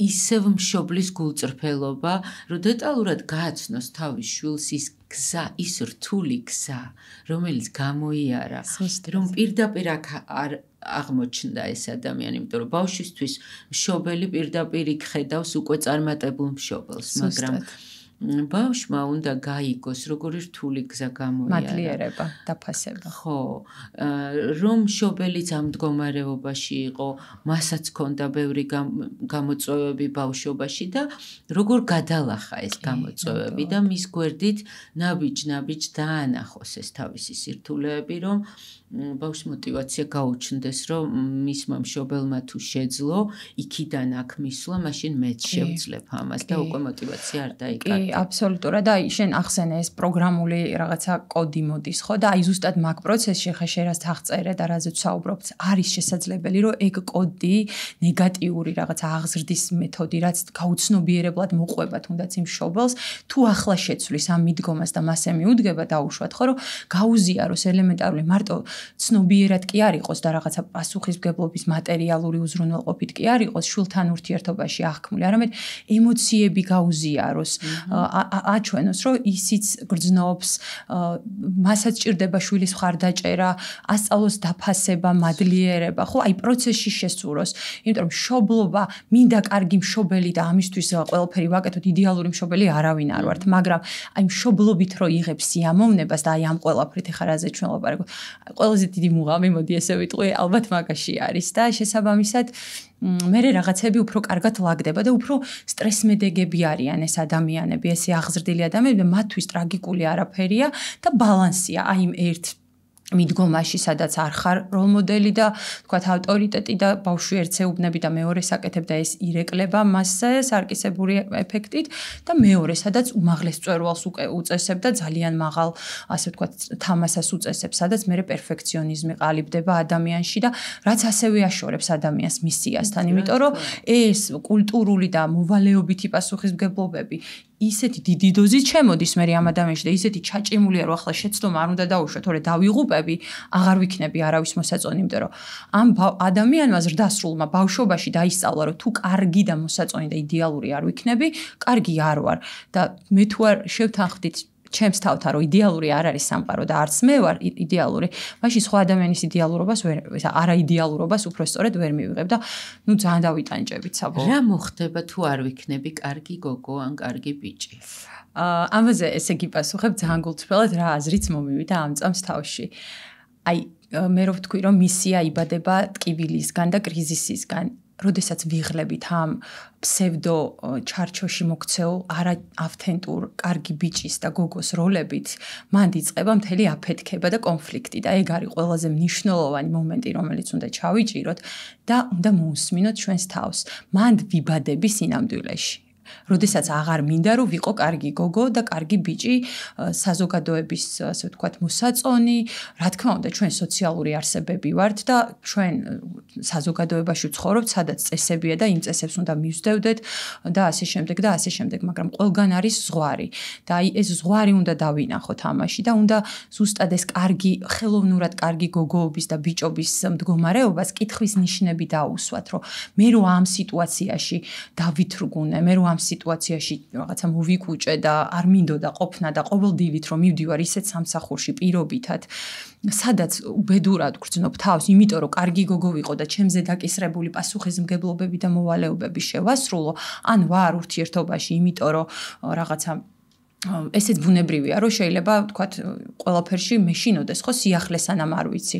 ისევ მშობლის გულწრფელობა, რომ დეტალურად გააცნოს თავის შვილს ის გზა, ის რთული გზა, რომელიც გამოიარა, რომ პირდაპირ აქ არ აღმოჩნდა ეს ადამიანი, იმიტომ რომ ბავშვისთვის მშობელი პირდაპირ ხედავს უკვე წარმატებულ მშობელს, მაგრამ ბავშვმა უნდა გაიგოს, როგორი რთული გზა გამოიარა. მადლიერება, დაფასება. ხო, რომ მშობელიც ამ მდგომარეობაში იყო, მასაც ჰქონდა ბევრი გამოწვევები ბავშვობაში და როგორ გადალახა ეს გამოწვევები და მის გვერდით ნაბიჯ-ნაბიჯ დაანახოს ეს თავისი სირთულეები, რომ ბავშვს мотиваცია გაუჩნდეს, რომ მისმა მშობელმა თუ შეძლო, იქიდან აქ მისვლა, მაშინ მეც შევძლებ ამას და უკვე мотиваცია არ დაიკარგა. აბსოლუტურად და შენ ახსენე ეს პროგრამული რაღაცა კოდი მოდის, ხო და აი ზუსტად მაგ პროცესში ხა შენ რას აღწერე და რაზეც საუბრობთ, არის შესაძლებელი, რომ ეგ კოდი ნეგატიური რაღაცა აღზრდის მეთოდი, რაც გაუცნობიერებლად მოყვება თუნდაც იმ მშობელს, თუ ახლა შეცვლის ამ მიდგომას და მასე მიუდგება დაუშვათ, ხო რომ გაუზიაროს ელემენტარული მარტო ცნობიერად კი არ იყოს და რაღაცა პასუხისმგებლობის მატერიალური უზრუნველყოფით კი არ იყოს შვილთან ურთიერთობაში აღქმული, არამედ ემოციები გაუზიაროს. აჩვენოს, რომ ისიც გრძნობს, მასაც ჭირდება შვილის მხარდაჭერა, ასწავლოს დაფასება, მადლიერება, ხო, აი პროცესში შესწუროს. იმიტომ რომ მშობლობა, მინდა კარგი მშობელი და ამისთვის ყველაფერი ვაკეთოთ, იდეალური მშობელი არავინ არ ვართ, მაგრამ აი მშობლობით რო იღებს სიამოვნებას და აი ამ ყველაფრით ეხა რაზე ჩვენ ვლაპარაკობთ, ყველაზე დიდი მუღამი, მოდი ესე ვიტყვი, ალბათ მაგაში არის და შესაბამისად მე რაღაცები უფრო კარგად ლაგდება და უფრო სტრესმედეგები არიან ეს ადამიანები, ესე აღზრდილი ადამიანები და მათთვის ტრაგიკული არაფერია და ბალანსია აი იმ ერთ მიდგომაში, სადაც არ ხარ როლ მოდელი და თქვათ ავტორიტეტი და ბავშვი ერთს ეუბნები და მეორეს აკეთებ და ეს ირეკლება მასზე სარკისებური ეფექტით და მეორე, სადაც უმაღლეს მწვერვალს უკვე უწესებ და ძალიან მაღალ, ასე ვთქვათ, თამასას უწესებ, სადაც მერე პერფექციონიზმი ყალიბდება ადამიანში და რაც ასევე აშორებს ადამიანს მისიასთან, იმიტომ რომ ეს კულტურული და მოვალეობითი პასუხისმგებლობები ისეთი დიდი დოზით შემოდის მე ამ ადამიანში და ისეთი ჩაჭიმულია, რომ ახლა შეცდომა არ უნდა დაუშვათ, თორე დავიღუპები, აღარ ვიქნები არავის მოსაწონი, იმიტომ რომ ამ ადამიანმა ზრდასრულმა ბავშვობაში დაისწავლა, რომ თუ კარგი და მოსაწონი და იდეალური არ ვიქნები, კარგი არ ვარ და მე თუ არ შევთანხმდით ჩემს თავთან, რომ იდეალური არ არის სამყარო და არც მე ვარ იდეალური, მაშინ სხვა ადამიანის იდეალურობას არაიდეალურობას უფრო სწორედ ვერ მივიღებ და ნუ ძალიან დავიტანჯებით საბოლოოდ. რა მოხდება თუ არ ვიქნები კარგი გოგო ან კარგი ბიჭი? ამაზე ესე გიპასუხებ ძალიან გულწრფელად, რა აზრიც მომივიდა ამ წამს თავში. აი მე რო ვთქვი, რომ მისია იბადება ტკივილისგან და კრიზისისგან. როდესაც ვიღლებით ამ ფსევდო ჩარჩოში მოქცეულ არა ავთენტურ კარგი ბიჭის და გოგოს როლებით, მან იწყება მთელი აფეთქება და კონფლიქტი და ეგ არის ყველაზე მნიშვნელოვანი მომენტი, რომელიც უნდა ჩავიჭიროთ და უნდა მოусმინოთ ჩვენს თავს. მან ვიბადები სინამდვილეში. როდესაც აღარ მინდა რომ ვიყო კარგი გოგო და კარგი ბიჭი, საზოგადოების ასე ვთქვათ მოსაწონი, რა თქმა უნდა ჩვენ სოციალური არსებები ვართ და ჩვენ საზოგადოებაში ვცხოვრობთ, სადაც წესებია და იმ წესებს უნდა მივსდევდეთ და ასე შემდეგ, მაგრამ ყველგან არის ზღვარი და აი ეს ზღვარი უნდა დავინახოთ ამაში და უნდა ზუსტად ეს კარგი, ხელოვნურად კარგი გოგოობის და ბიჭობის მდგომარეობას კითხვის ნიშნები დაუსვათ, რომ მე რო ამ სიტუაციაში დავითრგუნე, მე რო ამ სიტუაციაში რაღაცა მოვიკუჭე და არ მინდოდა ყოფნა და ყოველდღიურად რომ მივდივარ ისეთ სამსახურში პირობითად, სადაც უბედურად გრძნობ თავს, იმიტომ რომ კარგი გოგო ვიყო და ჩემზე დაკისრებული პასუხისმგებლობები და მოვალეობები შევასრულო, ან ვარ ურთიერთობაში, იმიტომ რომ რაღაცა ესეც ბუნებრივია, რომ შეიძლება ვთქვათ, ყველაფერში მეშინოდეს ხო სიახლე სანამ არ ვიცი,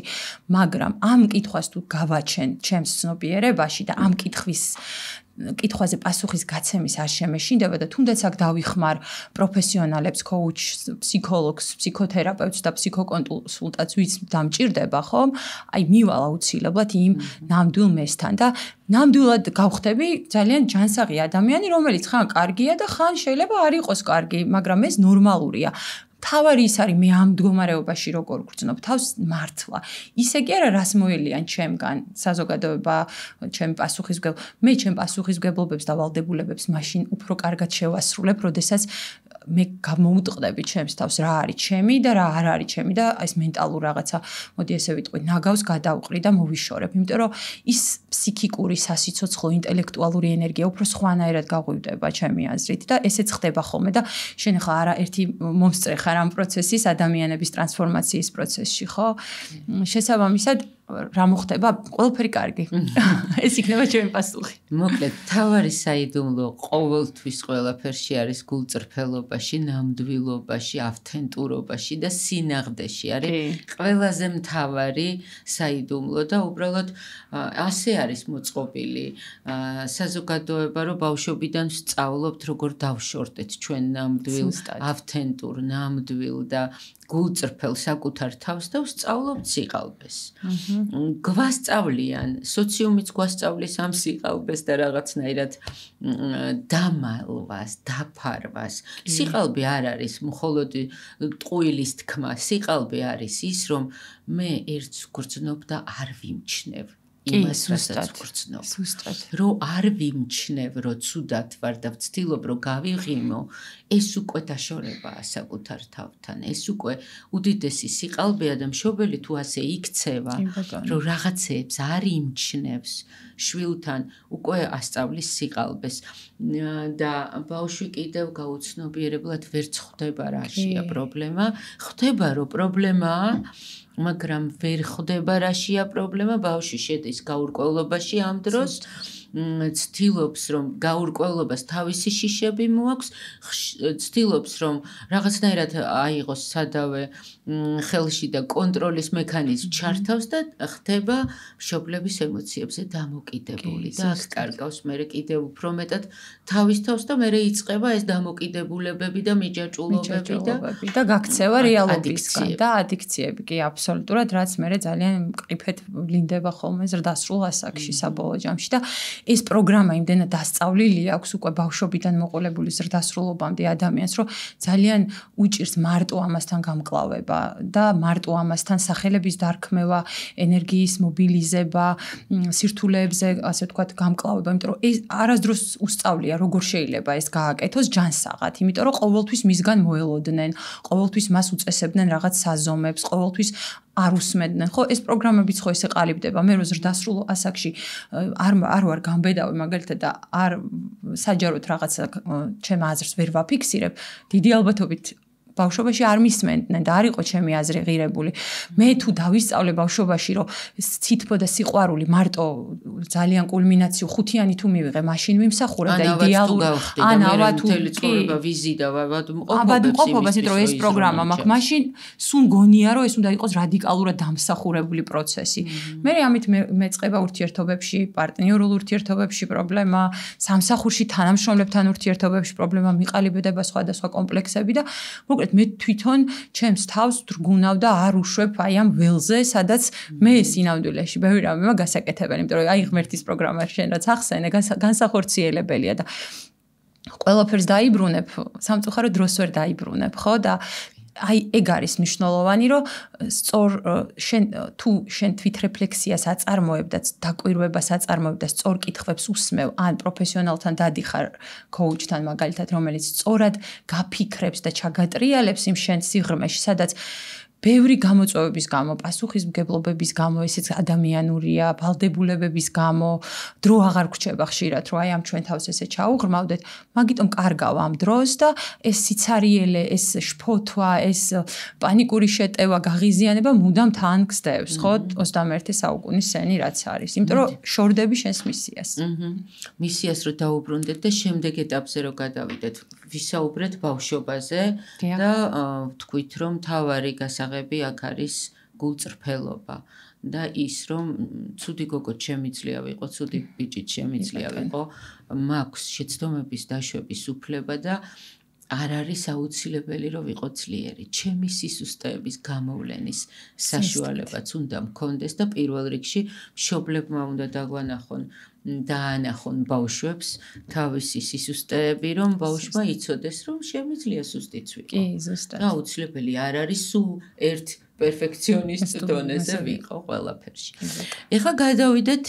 მაგრამ ამ კითხვას თუ გავაჩენ ჩემს ცნობიერებაში და ამ კითხვაზე პასუხის გაცემის არ შემეშინდება და თუნდაც აქ დავიხმარ პროფესიონალებს, კოუჩს, ფსიქოლოგს, ფსიქოთერაპევტს და ფსიქოკონსულტანტს, ვინც დამჭირდება, ხომ? აი მივალ აუცილებლად იმ ნამდვილ მესთან და ნამდვილად გავხდები ძალიან ჯანსაღი ადამიანი, რომელიც ხან კარგია და ხან შეიძლება არ იყოს კარგი, მაგრამ ეს ნორმალურია. თავარი ის არის მე ამ მდგომარეობაში როგორ გრძნობ თავს მართლა. ისე კი არა რას მოელიან ჩემგან საზოგადოება, ჩემი პასუხისმგებლობა. მე ჩემ პასუხისმგებლობებს და ვალდებულებებს მაშინ უფრო კარგად შევასრულებ, როდესაც მე გამოუტყდები ჩემს თავს რა არის ჩემი და რა არ არის ჩემი და ეს მენტალურ რაღაცა, მოდი ესე ვიტყვი, ნაგავს გადავყრი და მოვიშორებ, იმიტომ რომ ის ფსიქიკური, სასიცოცხლო, ინტელექტუალური ენერგია უფრო სხვანაირად გაღვივდება ჩემი აზრით და ესეც ხდება ხოლმე და შენ ახლა არაერთი მომსწრე ხარ ამ პროცესის, ადამიანების ტრანსფორმაციის პროცესში, ხო? შესაბამისად რა მოხდება? ყველაფერი კარგი. ეს იქნება ჩემი პასუხი. მოკლედ, თავარი საიდუმლო ყოველთვის ყველაფერში არის გულწრფელობაში, ნამდვილობაში, ავთენტურობაში და სინაღდეში არის ყველაზე მთავარი საიდუმლო და უბრალოდ ასე არის მოწყობილი საზოგადოება, რომ ბავშვობიდან ვსწავლობთ, როგორ დავშორდეთ ჩვენ ნამდვილ, ავთენტურ, ნამდვილ და გულწრფელ საკუთარ თავს და ვსწავლობთ სიყალბეს. გვასწავლიან, სოციუმიც გვასწავლის ამ სიყალბეს და რაღაცნაირად დამალვას, დაფარვას. სიყალბე არ არის მხოლოდ ტყუილის თქმა, სიყალბე არის ის, რომ მე ერთს გრძნობ და არ ვიმჩნევ. იმას რასაც გრძნობ. რომ არ ვიმჩნევ, რომ ცუდად ვარ და ვცდილობ, რომ გავიღიმო, ეს უკვე დაშორებაა საკუთარ თავთან. ეს უკვე უდიდესი სიყალბეა და მშობელი თუ ასე იქცევა, რომ რაღაცეებს არ იმჩნევს შვილთან, უკვე ასწავლის სიყალბეს და ბავშვი კიდევ გაუცნობიერებლად ვერც ხვდება რაშია პრობლემა. ხვდება, რომ პრობლემაა, მაგრამ ვერ ხვდება რაშია პრობლემა, ბავშვი შედის გაურკვევლობაში ამ დროს, ცდილობს რომ გაურკვევლობას თავისი შიშები მოაქვს, ცდილობს რომ რაღაცნაირად აიღოს სადავე ხელში და კონტროლის მექანიზმი ჩართავს და ხდება მშობლების ემოციებზე დამოკიდებული და აქ კარგავს მერე კიდევ უფრო მეტად თავის თავს და მერე იწყება ეს დამოკიდებულებები და მიჯაჭულობები და გაქცევა რეალობისგან და ადიქციები კი აბსოლუტურად რაც მერე ძალიან მყიფეთ ვლინდება ხოლმე ზრდასრულ ასაკში საბოლოო ჯამში და ეს პროგრამა იმდენად დასწავლილი აქვს უკვე ბავშვობიდან მოყოლებული ზრდასრულობამდე ადამიანს, რომ ძალიან უჭირს მარტო ამასთან გამკლავება და მარტო ამასთან სახელების დარქმევა, ენერგიის მობილიზება, სირთულეებზე, ასე ვთქვათ, გამკლავება, იმიტომ რომ ეს არასდროს უსწავლია, როგორ შეიძლება ეს გააკეთოს ჯანსაღად, იმიტომ რომ ყოველთვის მისგან მოელოდნენ, ყოველთვის მას უწესებდნენ რაღაც საზომებს, ყოველთვის არ უსმენდნენ, ხო, ეს პროგრამებიც ხო ესე ყალიბდება, მე რო ზრდასრულო ასაკში არ ვარ გამბედავი მაგალითად და არ საჯაროდ რაღაცა ჩემ აზრს ვერ ვაფიქსირებ, დიდი ალბათობით ბავშვობაში არ მისმენდნენ და არ იყო ჩემი აზრი ღირებული. მე თუ დავისწავლე ბავშვობაში, რომ ცითბო და სიყვარული მარტო ძალიან კულმინაციო ხუთიანი თუ მივიღე, მაშინ ვიმსახურე და იდეალური ანა თუ თელეწორება ვიზი და მყოფობას, იმიტომ რომ ეს პროგრამა მაქვს, მაშინ სულ გონია, რომ ეს უნდა იყოს რადიკალურად დამსახურებული პროცესი. მე ამით მეწყება ურთიერთობებში, პარტნიორულ ურთიერთობებში პრობლემა, სამსახურში თანამშრომლებთან ურთიერთობებში პრობლემა, მიყალიბდება სხვადასხვა კომპლექსები და მე თვითონ ჩემს თავს ვდრგუნავ და არ უშვებ აი ამ ველზე, სადაც მე სინამდვილეში ბევრი რამე გასაკეთებელი, იმიტომ რომ აი ღმერთის პროგრამა შენ რაც ახსენე, განსახორციელებელია და ყველაფერს დაიბრუნებ, სამწუხაროდ დროს ვერ დაიბრუნებ, ხო? და აი ეგ არის მნიშვნელოვანი, რომ სწორ თუ შენ თვითრეფლექსიას აწარმოებ და დაკვირვებას აწარმოებ და სწორ კითხვებს უსმევ, ან პროფესიონალთან დადიხარ კოუჩთან მაგალითად, რომელიც სწორად გაფიქრებს და ჩაგატრიალებს იმ შენ სიღრმეში, სადაც ბევრი გამოწვევების გამო, პასუხისმგებლობების გამო, ესეც ადამიანურია, ვალდებულებების გამო, დრო აღარ გრჩება ხშირად, რომ აი ამ ჩვენ თავს ესე ჩაუღრმავდეთ, მაგიტომ კარგავ ამ დროს და ეს სიცარიელე, ეს შფოთვა, ეს პანიკური შეტევა, გაღიზიანება მუდამ თან გსდევს, ხო? 21 საუკუნის სენი რაც არის. იმიტომ რომ შორდები შენს მისიას. მისიას რო დაუბრუნდეთ და შემდეგ ეტაპზე რო გადავიდეთ, ვისაუბრეთ ბავშვობაზე და ვთქვით, რომ თავარი გასაღები აქ არის გულწრფელობა და ის რომ ცუდი გოგო შემიძლია ვიყო, ცუდი ბიჭი შემიძლია ვიყო, მაქვს შეცდომების დაშვების უფლება და არ არის აუცილებელი რომ ვიყო ძლიერი. ჩემი სისუსტეების გამოვლენის საშუალებაც უნდა მქონდეს და პირველ რიგში მშობლებმა უნდა დაანახონ ბავშვებს თავისი სისუსტეები, რომ ბავშვმა იცოდეს, რომ შემიძლია სუსტიც ვიყო. კი, ზუსტად. და აუცილებელი არ არის სულ ერთ პერფექციონისტ დონეზე ვიყო ყველაფერში. ეხლა გადავიდეთ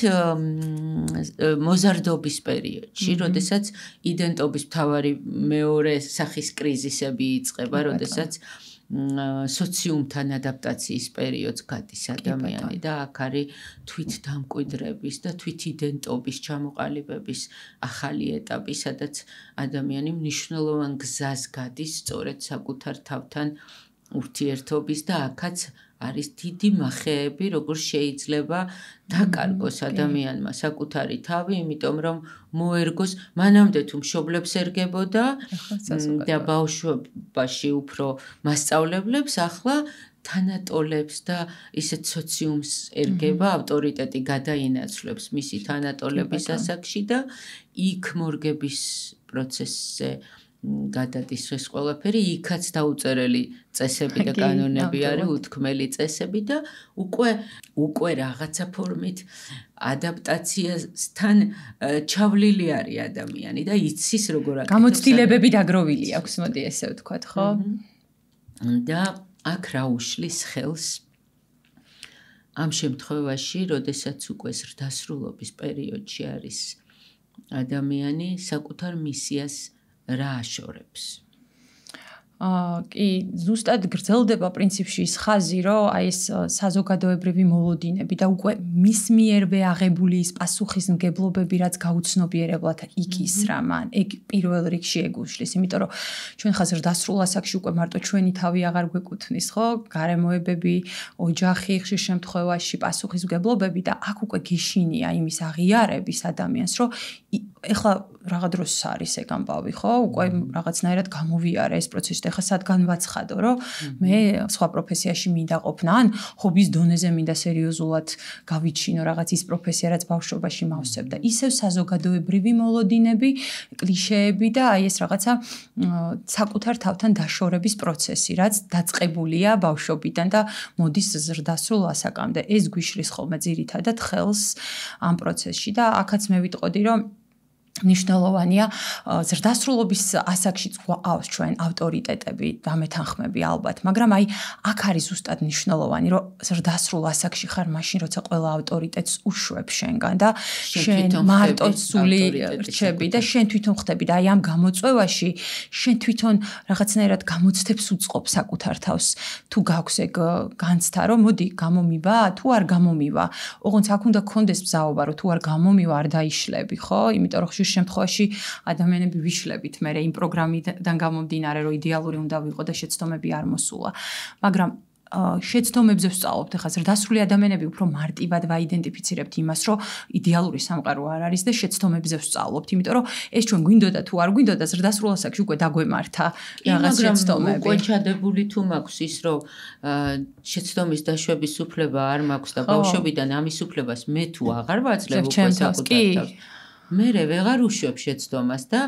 მოზარდობის პერიოდში, როდესაც იდენტობის მთავარი მეორე სახის კრიზისები იწყება, როდესაც სოციუმთან ადაპტაციის პერიოდს გადის ადამიანი და აქ არის თვითდამკვიდრების და თვითიდენტობის ჩამოყალიბების ახალი ეტაპი, სადაც ადამიანი მნიშვნელოვან გზას გადის სწორედ საკუთარ თავთან ურთიერთობის და აქაც არის დიდი მახეები, როგორ შეიძლება დაკარგოს ადამიანმა საკუთარი თავი, იმიტომ რომ მოერგოს მანამდე თუ მშობლებს ერგებოდა და ბავშვობაში უფრო მასწავლებლებს, ახლა თანატოლებს და ისეთ სოციუმს ერგება, ავტორიტეტი გადაინაცვლებს მისი თანატოლების ასაკში და იქ მორგების პროცესზე გადადის ეს ყველაფერი, იქაც დაუწერელი წესები და კანონები არის, უთქმელი წესები და უკვე რაღაცა ფორმით ადაპტაციასთან ჩავლილი არის ადამიანი და იცის როგორ აკეთებს. გამოცდილებები დაგროვილი აქვს, მოდი ესე ვთქვათ, ხო? და აქ რა უშლის ხელს ამ შემთხვევაში, როდესაც უკვე ზრდასრულობის პერიოდში არის ადამიანი საკუთარ მისიას რა აშორებს? კი, ზუსტად გრძელდება პრინციპში ის ხაზი, რომ აი ეს საზოგადოებრივი მოლოდინები და უკვე მის მიერვე აღებული ის პასუხისმგებლობები, რაც გაუცნობიერებლად იქ ისრა მან, ეგ პირველ რიგში ეგუშლის, იმიტომ რომ ჩვენ ხა ზრდასრულ ასაკში უკვე მარტო ჩვენი თავი აღარ გვეკუთვნის, ხო? გარემოებები, ოჯახი, ხშირ შემთხვევაში პასუხისმგებლობები და აქ უკვე გეშინია იმის აღიარების ადამიანს, რომ ეხლა რაღა დროს არის ეგ ამბავი, ხო? უკვე რაღაცნაირად გამოვიარე ეს პროცესი და ეხლა სადგან ვაცხადო, რომ მე სხვა პროფესიაში მინდა ყოფნა, ან ჰობის დონეზე მინდა სერიოზულად გავიჩინო რაღაც ის პროფესია, რაც ბავშვობაში მავსებ და ისევ საზოგადოებრივი მოლოდინები, კლიშეები და აი ეს რაღაცა საკუთარ თავთან დაშორების პროცესი, რაც დაწყებულია ბავშვობიდან და მოდის ზრდასრულ ასაკამდე. ეს გვიშლის ხოლმე ძირითადად ხელს ამ პროცესში და აქაც მე ვიტყოდი, რომ მნიშვნელოვანია ზრდასრულობის ასაკშიც გვაყავს ჩვენ ავტორიტეტები და მეთანხმები ალბათ, მაგრამ აი აქ არის ზუსტად მნიშვნელოვანი, რომ ზრდასრულ ასაკში ხარ მაშინ, როცა ყველა ავტორიტეტს უშვებ შენგან და შენ მარტო სული რჩები და შენ თვითონ ხდები და აი ამ გამოწვევაში შენ თვითონ რაღაცნაირად გამოცდებს უწყობ საკუთარ თავს. თუ გაქვს ეგ განცდა, რომ მოდი გამომივა, თუ არ გამომივა, ოღონდ აქ უნდა გქონდეს ბზაობა, რომ თუ არ გამომივა, არ დაიშლები, ხო? იმიტომ რომ შემთხვევაში ადამიანები ვიშლებით მე იმ პროგრამიდან გამომდინარე, რომ იდეალური უნდა ვიყო და შეცდომები არ მოსულა. მაგრამ შეცდომებზე ვსწავლობთ, ახლა ზრდასრული ადამიანები უფრო მარტივად ვაიდენტიფიცირებთ იმას, რომ იდეალური სამყარო არ არის და შეცდომებზე ვსწავლობთ, იმიტომ რომ ეს ჩვენ გვინდოდა თუ არ გვინდოდა ზრდასრულ ასაკში უკვე დაგვემართა რაღაც შეცდომები. უკვე ჩადებული თუ მაქვს ის, რომ შეცდომის დაშვების უფლება არ მაქვს და ბავშვობიდან ამის უფლებას მე თუ აღარ ვაძლევ უკვე საკუთარ თავს. მე ვეღარ უშვებ შეცდომას და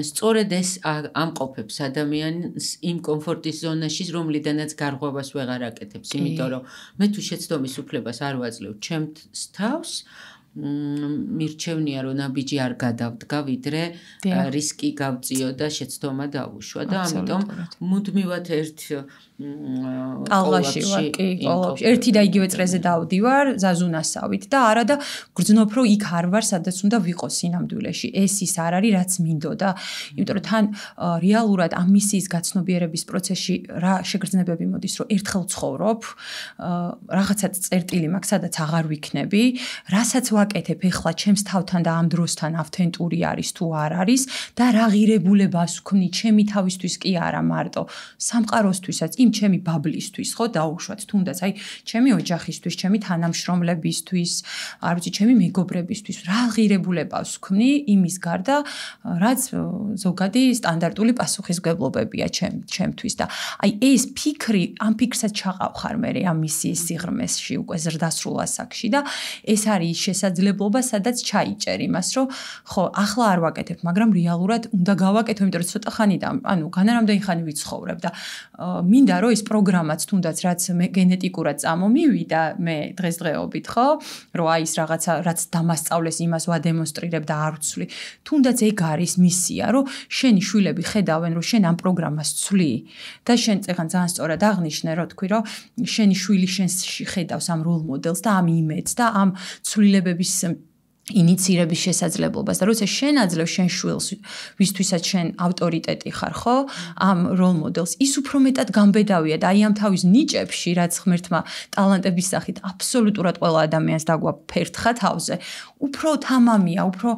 სწორედ ეს ამყოფებს ადამიანს იმ კომფორტის ზონაში, რომლიდანაც გარღვევას ვეღარ აკეთებს, იმიტომ რომ მე თუ შეცდომის უფლებას არ ვაძლევ ჩემს თავს, მირჩევნია რომ ნაბიჯი არ გადავდგა, ვიდრე რისკი გავწიო და შეცდომა დაუშვა და ამიტომ მუდმივად ერთ ტალღაში ვარ, კი, ყოლაფში. ერთი და იგივე წრეზე დავდივარ, ზაზუნასავით და არა და გრძნობ რომ იქ არ ვარ, სადაც უნდა ვიყო სინამდვილეში. ეს ის არ არის, რაც მინდოდა. იმიტომ რომ თან რეალურად ამ მისიის გაცნობიერების პროცესში რა შეგრძნებები მოდის, რომ ერთხელ ცხოვრობ, რაღაცა წერტილი მაქვს, სადაც აღარ ვიქნები, რასაც ვაკეთებ ეხლა ჩემს თავთან და ამ დროსთან ავთენტური არის თუ არ არის და რა ღირებულებას ვქნი ჩემი თავისთვის კი არა მარტო სამყაროსთვისაც იმ ჩემი ბაბლისთვის ხო დაუშვათ თუნდაც აი ჩემი ოჯახისთვის, ჩემი თანამშრომლებისთვის, არ ვიცი, ჩემი მეგობრებისთვის რა ღირებულებას ვქნი იმის გარდა რაც ზოგადი სტანდარტული პასუხისმგებლობებია ჩემთვის და აი ეს ფიქრი ამ ფიქრსაც ჩაყავხარ მე ამ მისიის სიღრმეში უკვე ზრდასრულ ასაკში და ეს არის შესაძლებლობა სადაც ჩაიჭერ იმას რომ ხო ახლა არ ვაკეთებ მაგრამ რეალურად უნდა გავაკეთო იმიტომ რომ ცოტა ხანი და ანუ განარამდენი ხანი ვიცხოვრებ და მინდა რომ ეს პროგრამაც თუნდაც რაც მე გენეტიკურად წამომივიდა მე დღესდღეობით ხო რომ აი ეს რაღაცა რაც დამასწავლეს იმას ვადემონსტრირებ და არ ვცვლი თუნდაც ეგ არის მისია რომ შენი შვილები ხედავენ რომ შენ ამ პროგრამას ცვლი და შენ წეგან ძალიან სწორად აღნიშნე რომ თქვი რომ შენი შვილი შენში ხედავს ამ როლ მოდელს და ამ იმედს და ამ ცვლილებების ინიცირების შესაძლებლობას და როცა შენ აძლევ შენ შვილს ვისთვისაც შენ ავტორიტეტი ხარ ხო ამ როლ მოდელს ის უფრო მეტად გამბედავია და აი ამ თავის ნიჭებში რაც ღმერთმა ტალანტების სახით აბსოლუტურად ყველა ადამიანს დაგვაფერთხა თავზე უფრო თამამია უფრო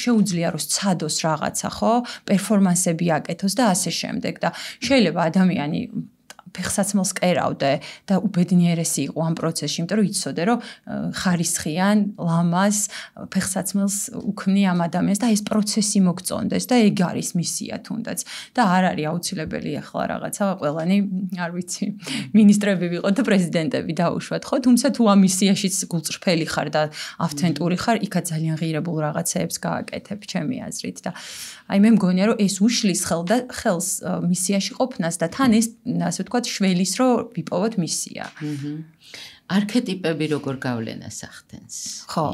შეუძლია რომ სცადოს რაღაცა ხო პერფორმანსები აკეთოს და ასე შემდეგ და შეიძლება ადამიანი ფეხსაცმელს კერავდე და უბედნიერესი იყო ამ პროცესში, იმიტომ რომ იცოდე რომ ხარისხიან ლამას ფეხსაცმელს უქმნი ამ ადამიანს და ეს პროცესი მოგწონდეს და ეგ არის მისია თუნდაც და არ არის აუცილებელი ახლა რაღაცა ყველანი არ ვიცი მინისტრები ვიყოთ და პრეზიდენტები დაუშვათ ხო თუმცა თუ ამ მისიაშიც გულწრფელი ხარ და ავთენტური ხარ იქაც ძალიან ღირებულ რაღაცეებს გააკეთებ ჩემი აზრით და აი მე მგონია რომ ეს უშლის ხელს მისიაში ყოფნას და თან ეს ასე ვთქვათ შველის რო ვიპოვოთ მისია. არქეტიპები როგორ გავლენას ახდენს? ხო,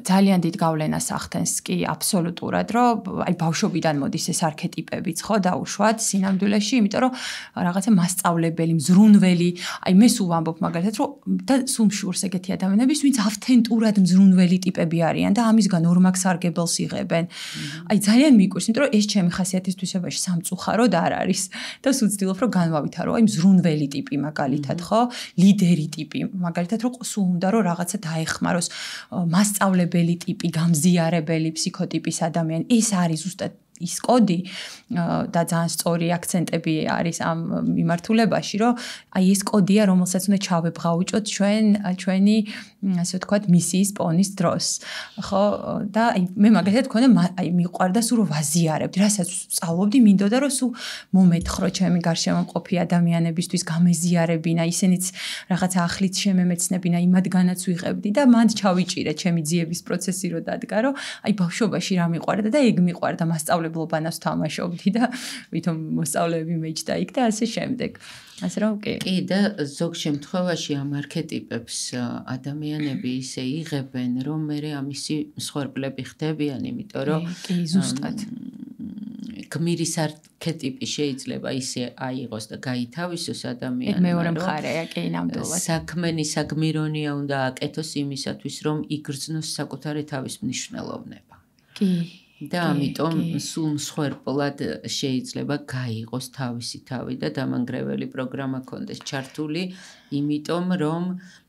ძალიან დიდ გავლენას ახდენს კი აბსოლუტურად, რომ აი ბავშვობიდან მოდის ეს არქეტიპებიც ხო დაუშვათ სინამდვილეში, იმიტომ რომ რაღაცა მასწავლებელი, მზრუნველი, აი მე სულ ვამბობ მაგალითად, რომ და სულ მშურს ეგეთი ადამიანების, ვინც ავთენტურად მზრუნველი ტიპები არიან და ამისგან ორმაგ სარგებელს იღებენ. აი ძალიან მიყვარს, იმიტომ რომ ეს ჩემი ხასიათისთვისებაში სამწუხაროდ არ არის და სულ ვცდილობ რომ განვავითარო, აი მზრუნველი ტიპი მაგალითად ხო, ლიდერი ტიპი, მაგალითად რომ სულ უნდა რომ რაღაცა დაეხმაროს, მასწავლებელი ტიპი, გამზიარებელი ფსიქოტიპის ადამიანი, ეს არის ზუსტად ის კოდი და ძალიან სწორი აქცენტები არის ამ მიმართულებაში, რომ აი ეს კოდია, რომელსაც უნდა ჩავებღაუჭოთ ჩვენი ასე ვთქვათ მისიის პონის დროს. ხო და აი მე მაგალითად მქონდა აი მიყვარდა სულ რომ ვაზიარებდი, რასაც სწავლობდი, მინდოდა რომ სულ მომეთხრო ჩემი გარშემო მყოფი ადამიანებისთვის გამეზიარებინა, ისინიც რაღაცა ახლით შემემეცნებინა, იმათგანაც ვიღებდი და მანდ ჩავიჭირე ჩემი ძიების პროცესი რო დადგა, რომ აი ბავშვობაში რა მიყვარდა და ეგ მიყვარდა მასწავლებლობანას თამაშობდი და ვითომ მოსწავლეები მეჭდა იქ და ასე შემდეგ. ასე რომ კი და ზოგ შემთხვევაში ამ არქეტიპებს ადამიანები ისე იღებენ, რომ მე ამისი მსხვერპლები ხდებიან, იმიტომ რომ კი ზუსტად გმირის არქეტიპი შეიძლება ისე აიღოს და გაითავისოს ადამიანმა. მეორე მხარეა კი ნამდვილად. საქმენი საგმირონია უნდა აკეთოს იმისათვის, რომ იგრძნოს საკუთარი თავის მნიშვნელოვნება. კი და ამიტომ სულ მსხვერპლად შეიძლება გაიღოს თავისი თავი და დამანგრეველი პროგრამა კონდეს ჩართული, იმიტომ რომ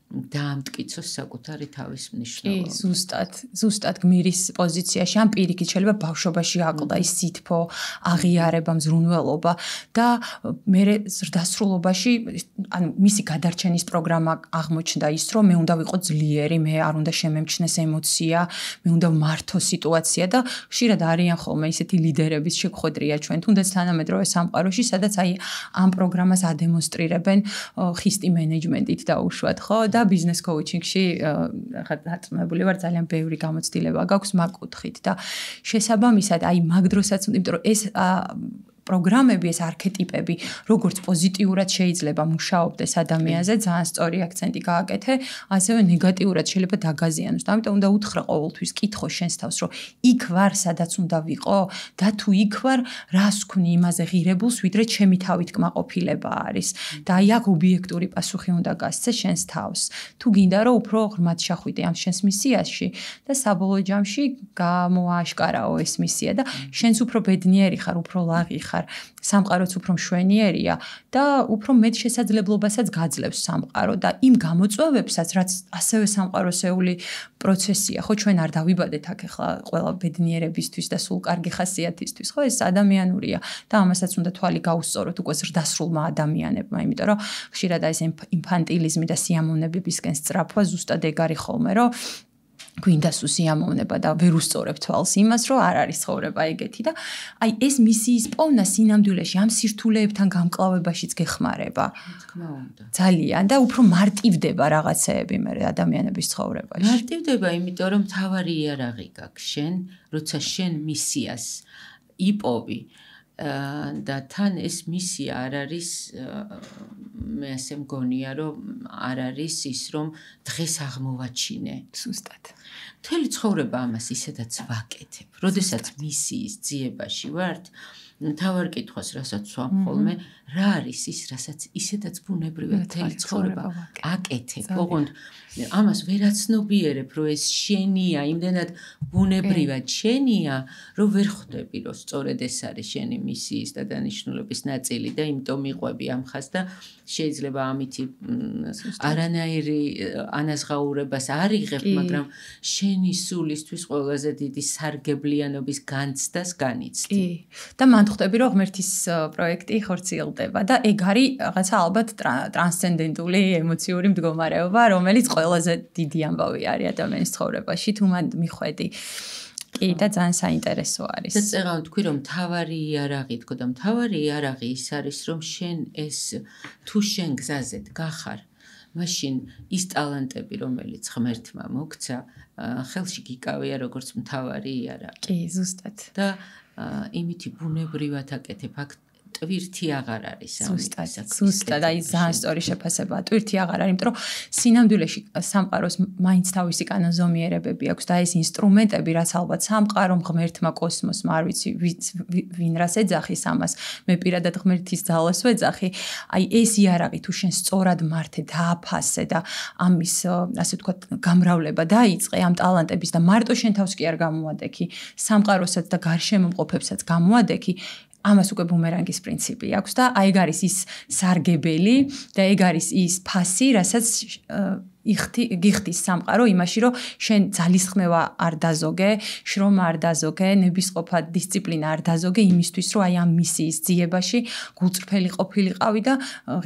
დაამტკიცოს საკუთარი თავის მნიშვნელობა. ზუსტად გმირის პოზიციაში ან პირიქით შეიძლება ბავშვობაში აკლდა ის სითფო, აღიარება, მზრუნველობა და მე ზრდასრულობაში ანუ მისი გადარჩენის პროგრამა აღმოჩნდა ის, რომ მე უნდა ვიყო ძლიერი, მე არ უნდა შემემჩნეს ემოცია, მე უნდა ვმართო სიტუაცია და ხშირად არიან ხოლმე ისეთი ლიდერების შეხვედრია ჩვენ თუნდაც თანამედროვე სამყაროში, სადაც აი ამ პროგრამას ადემონსტრირებენ ხისტი მენეჯმენტით დაუშვათ, ხო? და ბიზნეს კოუჩინგში დაწმებული ვარ ძალიან ბევრი გამოცდილება გაქვს მაგ კუთხით და შესაბამისად აი მაგ დროსაც იმიტომ რომ ეს პროგრამები, ეს არქეტიპები, როგორც პოზიტიურად შეიძლება მუშაობდეს ადამიანზე, ძალიან სწორი აქცენტი გააკეთე, ასევე ნეგატიურად შეიძლება დაგაზიანოს. და ამიტომ უნდა უთხრა ყოველთვის კითხო შენს თავს, რომ იქ ვარ, სადაც უნდა ვიყო და თუ იქ ვარ, რას ვქნი იმაზე ღირებულს, ვიდრე ჩემი თავით კმაყოფილება არის. და აი აქ ობიექტური პასუხი უნდა გასცე შენს თავს. თუ გინდა რომ უფრო ღრმად შახვიდე ამ შენს მისიაში და საბოლოო ჯამში გამოააშკარაო ეს მისია და შენს უფრო ბედნიერი ხარ, უფრო ლაღი ხარ, სამყაროც უფრო მშვენიერია და უფრო მეტ შესაძლებლობასაც გაძლევს სამყარო და იმ გამოწვევებსაც, რაც ასევე სამყაროსეული პროცესია, ხო ჩვენ არ დავიბადეთ აქ ახლა ყველა ბედნიერებისთვის და სულ კარგი ხასიათისთვის, ხო ეს ადამიანურია და ამასაც უნდა თვალი გაუსწოროთ უკვე ზრდასრულმა ადამიანებმა, იმიტომ რომ ხშირად ეს ინფანტილიზმი და სიამოვნებებისკენ სწრაფვა ზუსტად ეგ არის ხოლმე, რომ გვინდა სუსიამოვნება და ვერ უსწორებ თვალს იმას, რომ არ არის ცხოვრება ეგეთი და აი ეს მისიის პოვნა სინამდვილეში ამ სირთულეებთან გამკლავებაშიც გეხმარება. თქმა უნდა. ძალიან და უფრო მარტივდება რაღაცეები მე ადამიანების ცხოვრებაში. მარტივდება, იმიტომ რომ თავარი იარაღი გაქვს შენ, როცა შენ მისიას იპოვი და თან ეს მისია არ არის მე ასე მგონია რომ არ არის ის რომ დღეს აღმოვაჩინე ზუსტად. მთელი ცხოვრება ამას ისედაც ვაკეთებ. როდესაც მისიის ძიებაში ვართ, თავარ კითხვას რასაც ვსვამ ხოლმე, რა არის ის, რასაც ისედაც ბუნებრივად მთელი ცხოვრება აკეთებ. ოღონდ ამას ვერაცნობიერებ, რომ ეს შენია, იმდენად ბუნებრივად შენია, რომ ვერ ხვდები, რომ სწორედ ეს არის შენი მისიის და დანიშნულების ნაწილი და იმიტომ მიყვები ამ ხას და შეიძლება ამითი არანაირი ანაზღაურებას არ იღებ, მაგრამ შენი სულისთვის ყველაზე დიდი სარგებლიანობის განცდას განიცდი. და მან ხვდები, რომ ღმერთის პროექტი ხორციელდება და ეგ არის რაღაცა ალბათ ტრანსცენდენტული ემოციური მდგომარეობა, რომელიც ყველაზე დიდი ამბავი არის ადამიანის ცხოვრებაში, თუ მან მიხვედი. კი, და ძალიან საინტერესო არის. და წეღავ თქვი, რომ თავარი იარაღი თქო და თავარი იარაღი ის არის, რომ შენ ეს თუ შენ გზაზე გახარ, მაშინ ის ტალანტები, რომელიც ღმერთმა მოგცა, ხელში გიკავია როგორც მთავარი იარაღი. კი, ზუსტად. და იმითი ბუნებრივად აკეთებ, აქ ტვირთი აღარ არის ზუსტად აი ძალიან სწორი შეფასება ტვირთი აღარ არის, იმიტომ რომ სინამდვილეში სამყაროს მაინც თავისი კანონზომიერებები აქვს და ეს ინსტრუმენტები, რაც ალბათ სამყარომ ღმერთმა კოსმოსმა არ ვიცი ვინ რას ეძახის ამას, მე პირადად ღმერთის ძალას ვეძახი, აი ეს იარაღი თუ შენ სწორად მართე დააფასე და ამის ასე ვთქვათ გამრავლება დაიწყე ამ ტალანტების და მარტო შენ თავს კი არ გამოადექი, სამყაროსაც და გარშემო მყოფებსაც გამოადექი, ამას უკვე ბუმერანგის პრინციპი აქვს და აი ეგ არის ის სარგებელი და ეგ არის ის ფასი, რასაც გიხდის სამყარო იმაში, რომ შენ ძალისხმევა არ დაზოგე, შრომა არ დაზოგე, ნებისყოფა დისციპლინა არ დაზოგე იმისთვის, რომ აი ამ მისიის ძიებაში გულწრფელი ყოფილიყავი და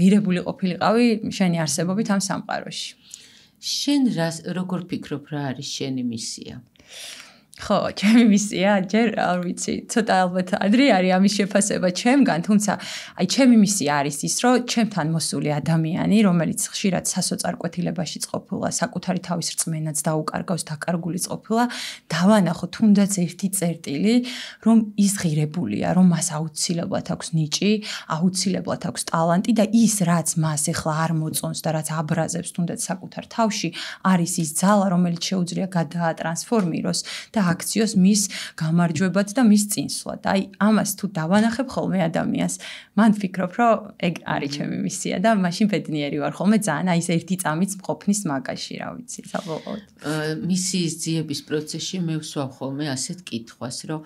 ღირებული ყოფილიყავი შენი არსებობით ამ სამყაროში. შენ როგორ ფიქრობ, რა არის შენი მისია? ხო, ჩემი მისია, ჯერ არ ვიცი, ცოტა ალბათ ადრე არის ამის შეფასება ჩემგან, თუმცა აი ჩემი მისია არის ის, რომ ჩემთან მოსული ადამიანი, რომელიც ხშირად სასოწარკვეთილებაშიც ყოფილა, საკუთარი თავის რწმენაც დაუკარგავს, დაკარგულიც ყოფილა, დავანახო თუნდაც ერთი წერტილი, რომ ის ღირებულია, რომ მას აუცილებლად აქვს ნიჭი, აუცილებლად აქვს ტალანტი და ის რაც მას ეხლა არ მოწონს და რაც აბრაზებს თუნდაც საკუთარ თავში, არის ის ძალა, რომელიც შეუძლია გადაატრანსფორმიროს და აქციოს მის გამარჯვებად და მის წინსვლად. აი, ამას თუ დავანახებ ხოლმე ადამიანს, მან ვფიქრობ, რომ ეგ არის ჩემი მისია და მაშინ ბედნიერი ვარ ხოლმე ძალიან, აი ეს ერთი წამიც მყოფნის მაგაში, რა ვიცი, საბოლოოდ. მისიის ძიების პროცესში მე ვსვამ ხოლმე ასეთ კითხვას, რომ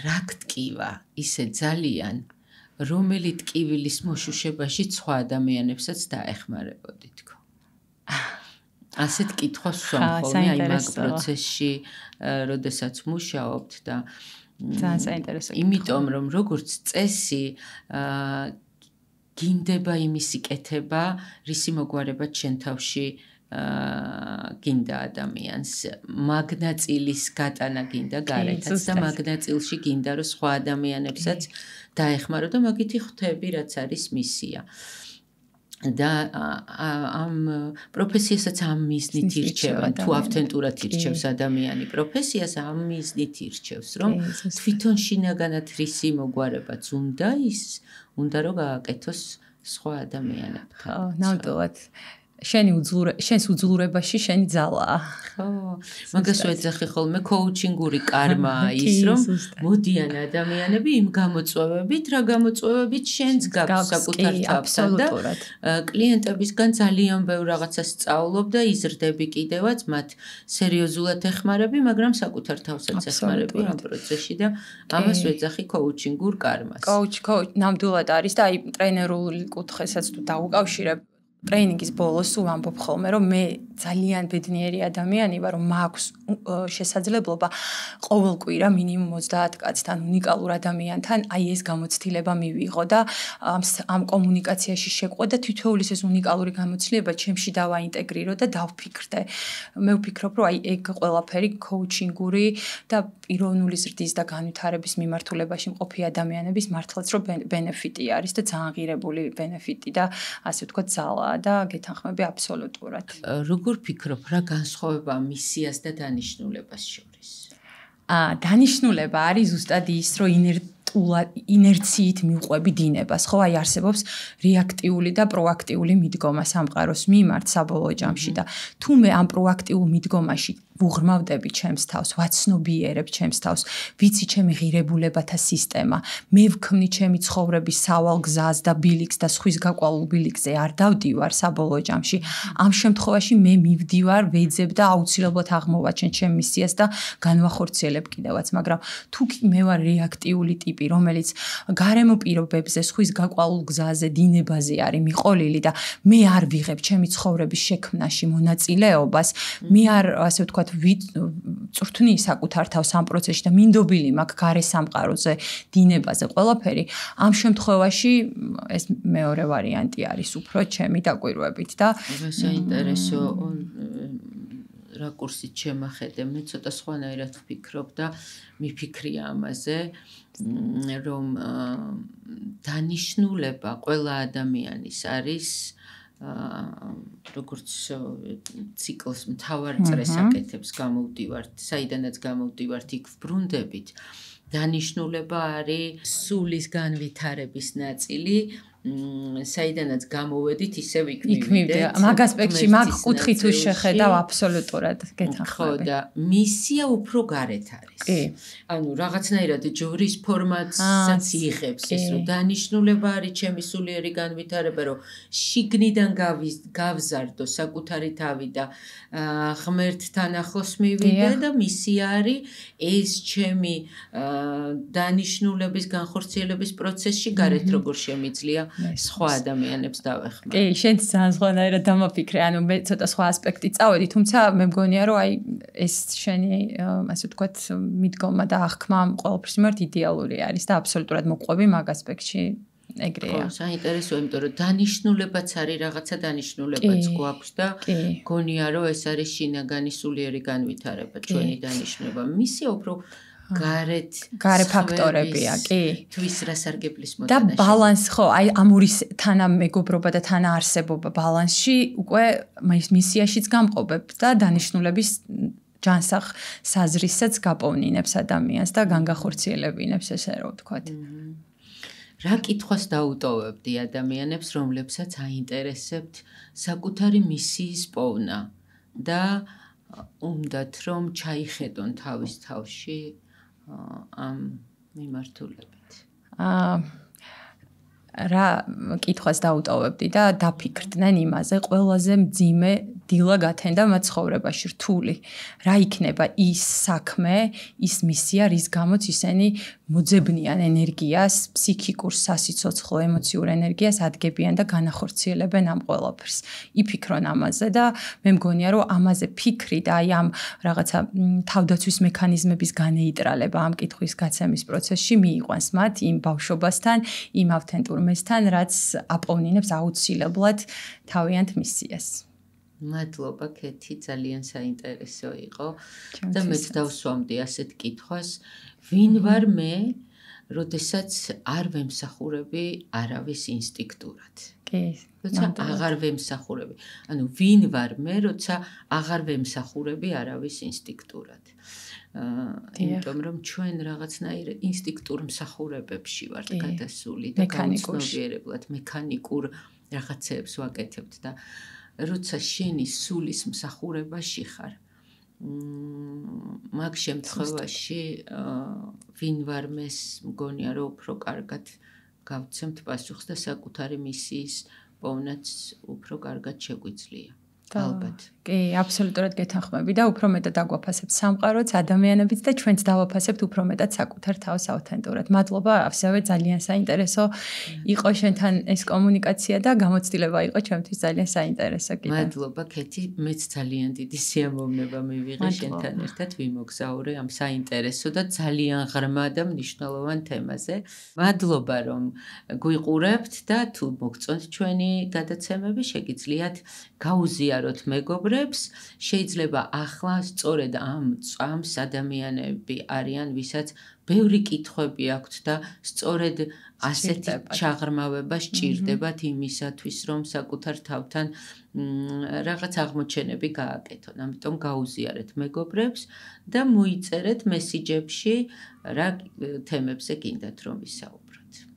რა გტკივა ისე ძალიან, რომელი ტკივილის მოშუშებაში სხვა ადამიანებსაც დაეხმარებოდი თქო. ასეთ კითხვას ვსვამ ხოლმე აი მაგ პროცესში, როდესაც მუშაობთ და ძალიან საინტერესო. იმიტომ რომ როგორც წესი გინდება იმისი კეთება, რისი მოგვარება ჩვენ თავში გინდა ადამიანს, მაგნაწილის გატანა გინდა გარეთაც და მაგნაწილში გინდა რომ სხვა ადამიანებსაც დაეხმარო და მაგითი ხვდები რაც არის მისია. და ამ პროფესიასაც ამ მიზნით ირჩევენ, თუ ავთენტურად ირჩევს ადამიანი პროფესიას, ამ მიზნით ირჩევს, რომ თვითონ შინაგანად რისი მოგვარებაც უნდა უნდა რომ გააკეთოს სხვა ადამიანებთან. ნამდვილად. შენს უძლურებაში შენი ძალაა. ხო, მაგას ვეძახი ხოლმე კოუჩინგური კარმაა ის, რომ მოდიან ადამიანები იმ გამოწვევებით, რა გამოწვევებით შენც გაქვს საკუთარ თავთან და კლიენტებისგან ძალიან ბევრ რაღაცას სწავლობ და იზრდები კიდევაც, მათ სერიოზულად ეხმარები, მაგრამ საკუთარ თავსაც ეხმარები ამ პროცესში და ამას ვეძახი კოუჩინგურ კარმას. ნამდვილად არის და აი ტრენერული კუთხესაც თუ დაუკავშირებ ტრეინინგის ბოლოს სულ ამბობ ხოლმე, რომ მე ძალიან ბედნიერი ადამიანი ვარ, რომ მაქვს შესაძლებლობა ყოველ კვირა მინიმუმ 30 კაცთან უნიკალურ ადამიანთან აი ეს გამოცდილება მივიღო და ამ კომუნიკაციაში შეყვე და თითოეულის ეს უნიკალური გამოცდილება ჩემში დავაინტეგრირო და დავფიქრდე. მე ვფიქრობ, რომ აი ეგ ყველაფერი კოუჩინგური და პიროვნული ზრდის და განვითარების მიმართულებაში მყოფი ადამიანების მართლაც რომ ბენეფიტი არის და ძალიან ღირებული ბენეფიტი და ასე ვთქვათ ძალა და გეთანხმები აბსოლუტურად. როგორ ფიქრობ, რა განსხვავება მისიას და დანიშნულებას შორის? დანიშნულება არის ზუსტად ის, რომ ინერციით მივყვები დინებას, ხო, აი არსებობს რეაქტიული და პროაქტიული მიდგომა სამყაროს მიმართ საბოლოო ჯამში და თუ მე ამ პროაქტიულ მიდგომაში ვუღრმავდები ჩემს თავს, ვაცნობიერებ ჩემს თავს, ვიცი ჩემი ღირებულებათა სისტემა, მე ვქმნი ჩემი ცხოვრების სავალ გზას და ბილიქს და სხვის გაყვალულ ბილიქზე არ დავდივარ საბოლოო ჯამში. ამ შემთხვევაში მე მივდივარ, ვეძებ და აუცილებლად აღმოვაჩენ ჩემ მისიას და განვახორციელებ კიდევაც, მაგრამ თუ მე ვარ რეაქტიული ტიპი, რომელიც გარემო პირობებზე, სხვის გაყვალულ გზაზე, დინებაზე არის მიყოლილი და მე არ ვიღებ ჩემი ცხოვრების შექმნაში მონაწილეობას, მე არ ასე ვთქვათ წვრთნი საკუთარ თავს ამ პროცესში და მინდობილი მაქვს გარე სამყაროზე, დინებაზე, ყველაფერი. ამ შემთხვევაში ეს მეორე ვარიანტი არის უფრო ჩემი დაკვირვებით და საინტერესო რაკურსით შემახედე, მე ცოტა სხვანაირად ვფიქრობ და მიფიქრია ამაზე, რომ დანიშნულება ყველა ადამიანის არის როგორც ციკლს მთავარ წრეს აკეთებს გამოვდივართ, საიდანაც გამოვდივართ იქ ვბრუნდებით. დანიშნულება არის სულის განვითარების ნაწილი, საიდანაც გამოვედით, ისევ იქ მივიდეთ. მაგ ასპექტში, მაგ კუთხით თუ შეხედავ აბსოლუტურად გეთანხმები. ხო და მისია უფრო გარეთ არის. ანუ რაღაცნაირად ჯვრის ფორმატსაც იღებს ის, რომ დანიშნულება არის ჩემი სულიერი განვითარება, რომ შიგნიდან გავზარდო საკუთარი თავი და ღმერთთან ახლოს მივიდე და მისია არის ეს ჩემი დანიშნულების განხორციელების პროცესში გარეთ როგორ შემიძლია სხვა ადამიანებს დავეხმარო. კი, შენც ძალიან სხვანაირად დამაფიქრე, ანუ მე ცოტა სხვა ასპექტით წავედი, თუმცა მე მგონია, რომ აი ეს შენი ასე ვთქვათ მიდგომა და აღქმა ყველაფრის მიმართ იდეალური არის და აბსოლუტურად მოყვები მაგ ასპექტში ეგრეა. ხო, საინტერესოა, იმიტომ რომ დანიშნულებაც არის რაღაცა დანიშნულებაც გვაქვს და მგონია, რომ ეს არის შინაგანი სულიერი განვითარება, ჩვენი დანიშნულება. მისია უფრო გარე ფაქტორებია, კი. თვის რასარგებლის მოდანაში. და ბალანს, ხო, აი ამ ორი თანამეგობრობა და თანაარსებობა ბალანსში უკვე მისიაშიც გამყოფებ და დანიშნულების ჯანსაღ საზრისაც გაპოვნინებს ადამიანს და განგახორციელებინებს, ესე რომ ვთქვათ. რა კითხვას დაუტოვებდი ადამიანებს, რომლებსაც აინტერესებთ საკუთარი მისიის პოვნა და უნდათ რომ ჩაიხედონ თავის თავში ამ მიმართულებით. რა კითხვას დაუტოვებდი და დაფიქრდნენ იმაზე, ყველაზე მძიმე დილა გათენდა მათ ცხოვრებაში რთული. რა იქნება ის საქმე, ის მისია, რის გამოც ისინი მოძებნიან ენერგიას, ფსიქიკურ, სასიცოცხლო, ემოციურ ენერგიას ადგებიან და განახორციელებენ ამ ყველაფერს. იფიქრონ ამაზე და მე მგონია, რომ ამაზე ფიქრი და აი ამ რაღაცა თავდაცვის მექანიზმების განეიტრალება ამ კითხვის გაცემის პროცესში მიიყვანს მათ იმ ბავშვობასთან, იმ ავთენტურ მესთან, რაც აპოვნინებს აუცილებლად თავიანთ მისიას. მადლობა კეთი, ძალიან საინტერესო იყო და მეც დავსვამდი ასეთ კითხვას, ვინ ვარ მე, როდესაც არ ვემსახურები არავის ინსტინქტურად. კი. როცა აღარ ვემსახურები. ანუ ვინ ვარ მე, როცა აღარ ვემსახურები არავის ინსტინქტურად. იმიტომ რომ ჩვენ რაღაცნაირ ინსტინქტურ მსახურებებში ვართ გადასული და განცნობიერებლად მექანიკურ რაღაცებს ვაკეთებთ და როცა შენი სულის მსახურებაში ხარ, მაგ შემთხვევაში ვინ ვარ მეს მგონია რომ უფრო კარგად გავცემთ პასუხს და საკუთარი მისიის პოვნაც უფრო კარგად შეგვიძლია. ალბათ. კი, აბსოლუტურად გეთანხმები და უფრო მეტად აგვაფასებთ სამყაროც, ადამიანებიც და ჩვენც დავაფასებთ უფრო მეტად საკუთარ თავს ავთენტურად. მადლობა, ასევე ძალიან საინტერესო იყო შენთან ეს კომუნიკაცია და გამოცდილება იყო ჩემთვის ძალიან საინტერესო კიდე. მადლობა, კეთი, მეც ძალიან დიდი სიამოვნება მივიღე შენთან ერთად ვიმოგზაურე ამ საინტერესო და ძალიან ღრმა და მნიშვნელოვან თემაზე. მადლობა, რომ გვიყურებთ და თუ მოგწონთ ჩვენი გადაცემები, შეგიძლიათ გაუზიაროთ მეგობრებს. შეიძლება ახლა სწორედ ამ წამს ადამიანები არიან, ვისაც ბევრი კითხვები აქვთ და სწორედ ასეთი ჩაღრმავება სჭირდებათ იმისათვის, რომ საკუთარ თავთან რაღაც აღმოჩენები გააკეთონ. ამიტომ გაუზიარეთ მეგობრებს და მოიწერეთ მესიჯებში რა თემებზე გინდათ რომ ვისაუბროთ.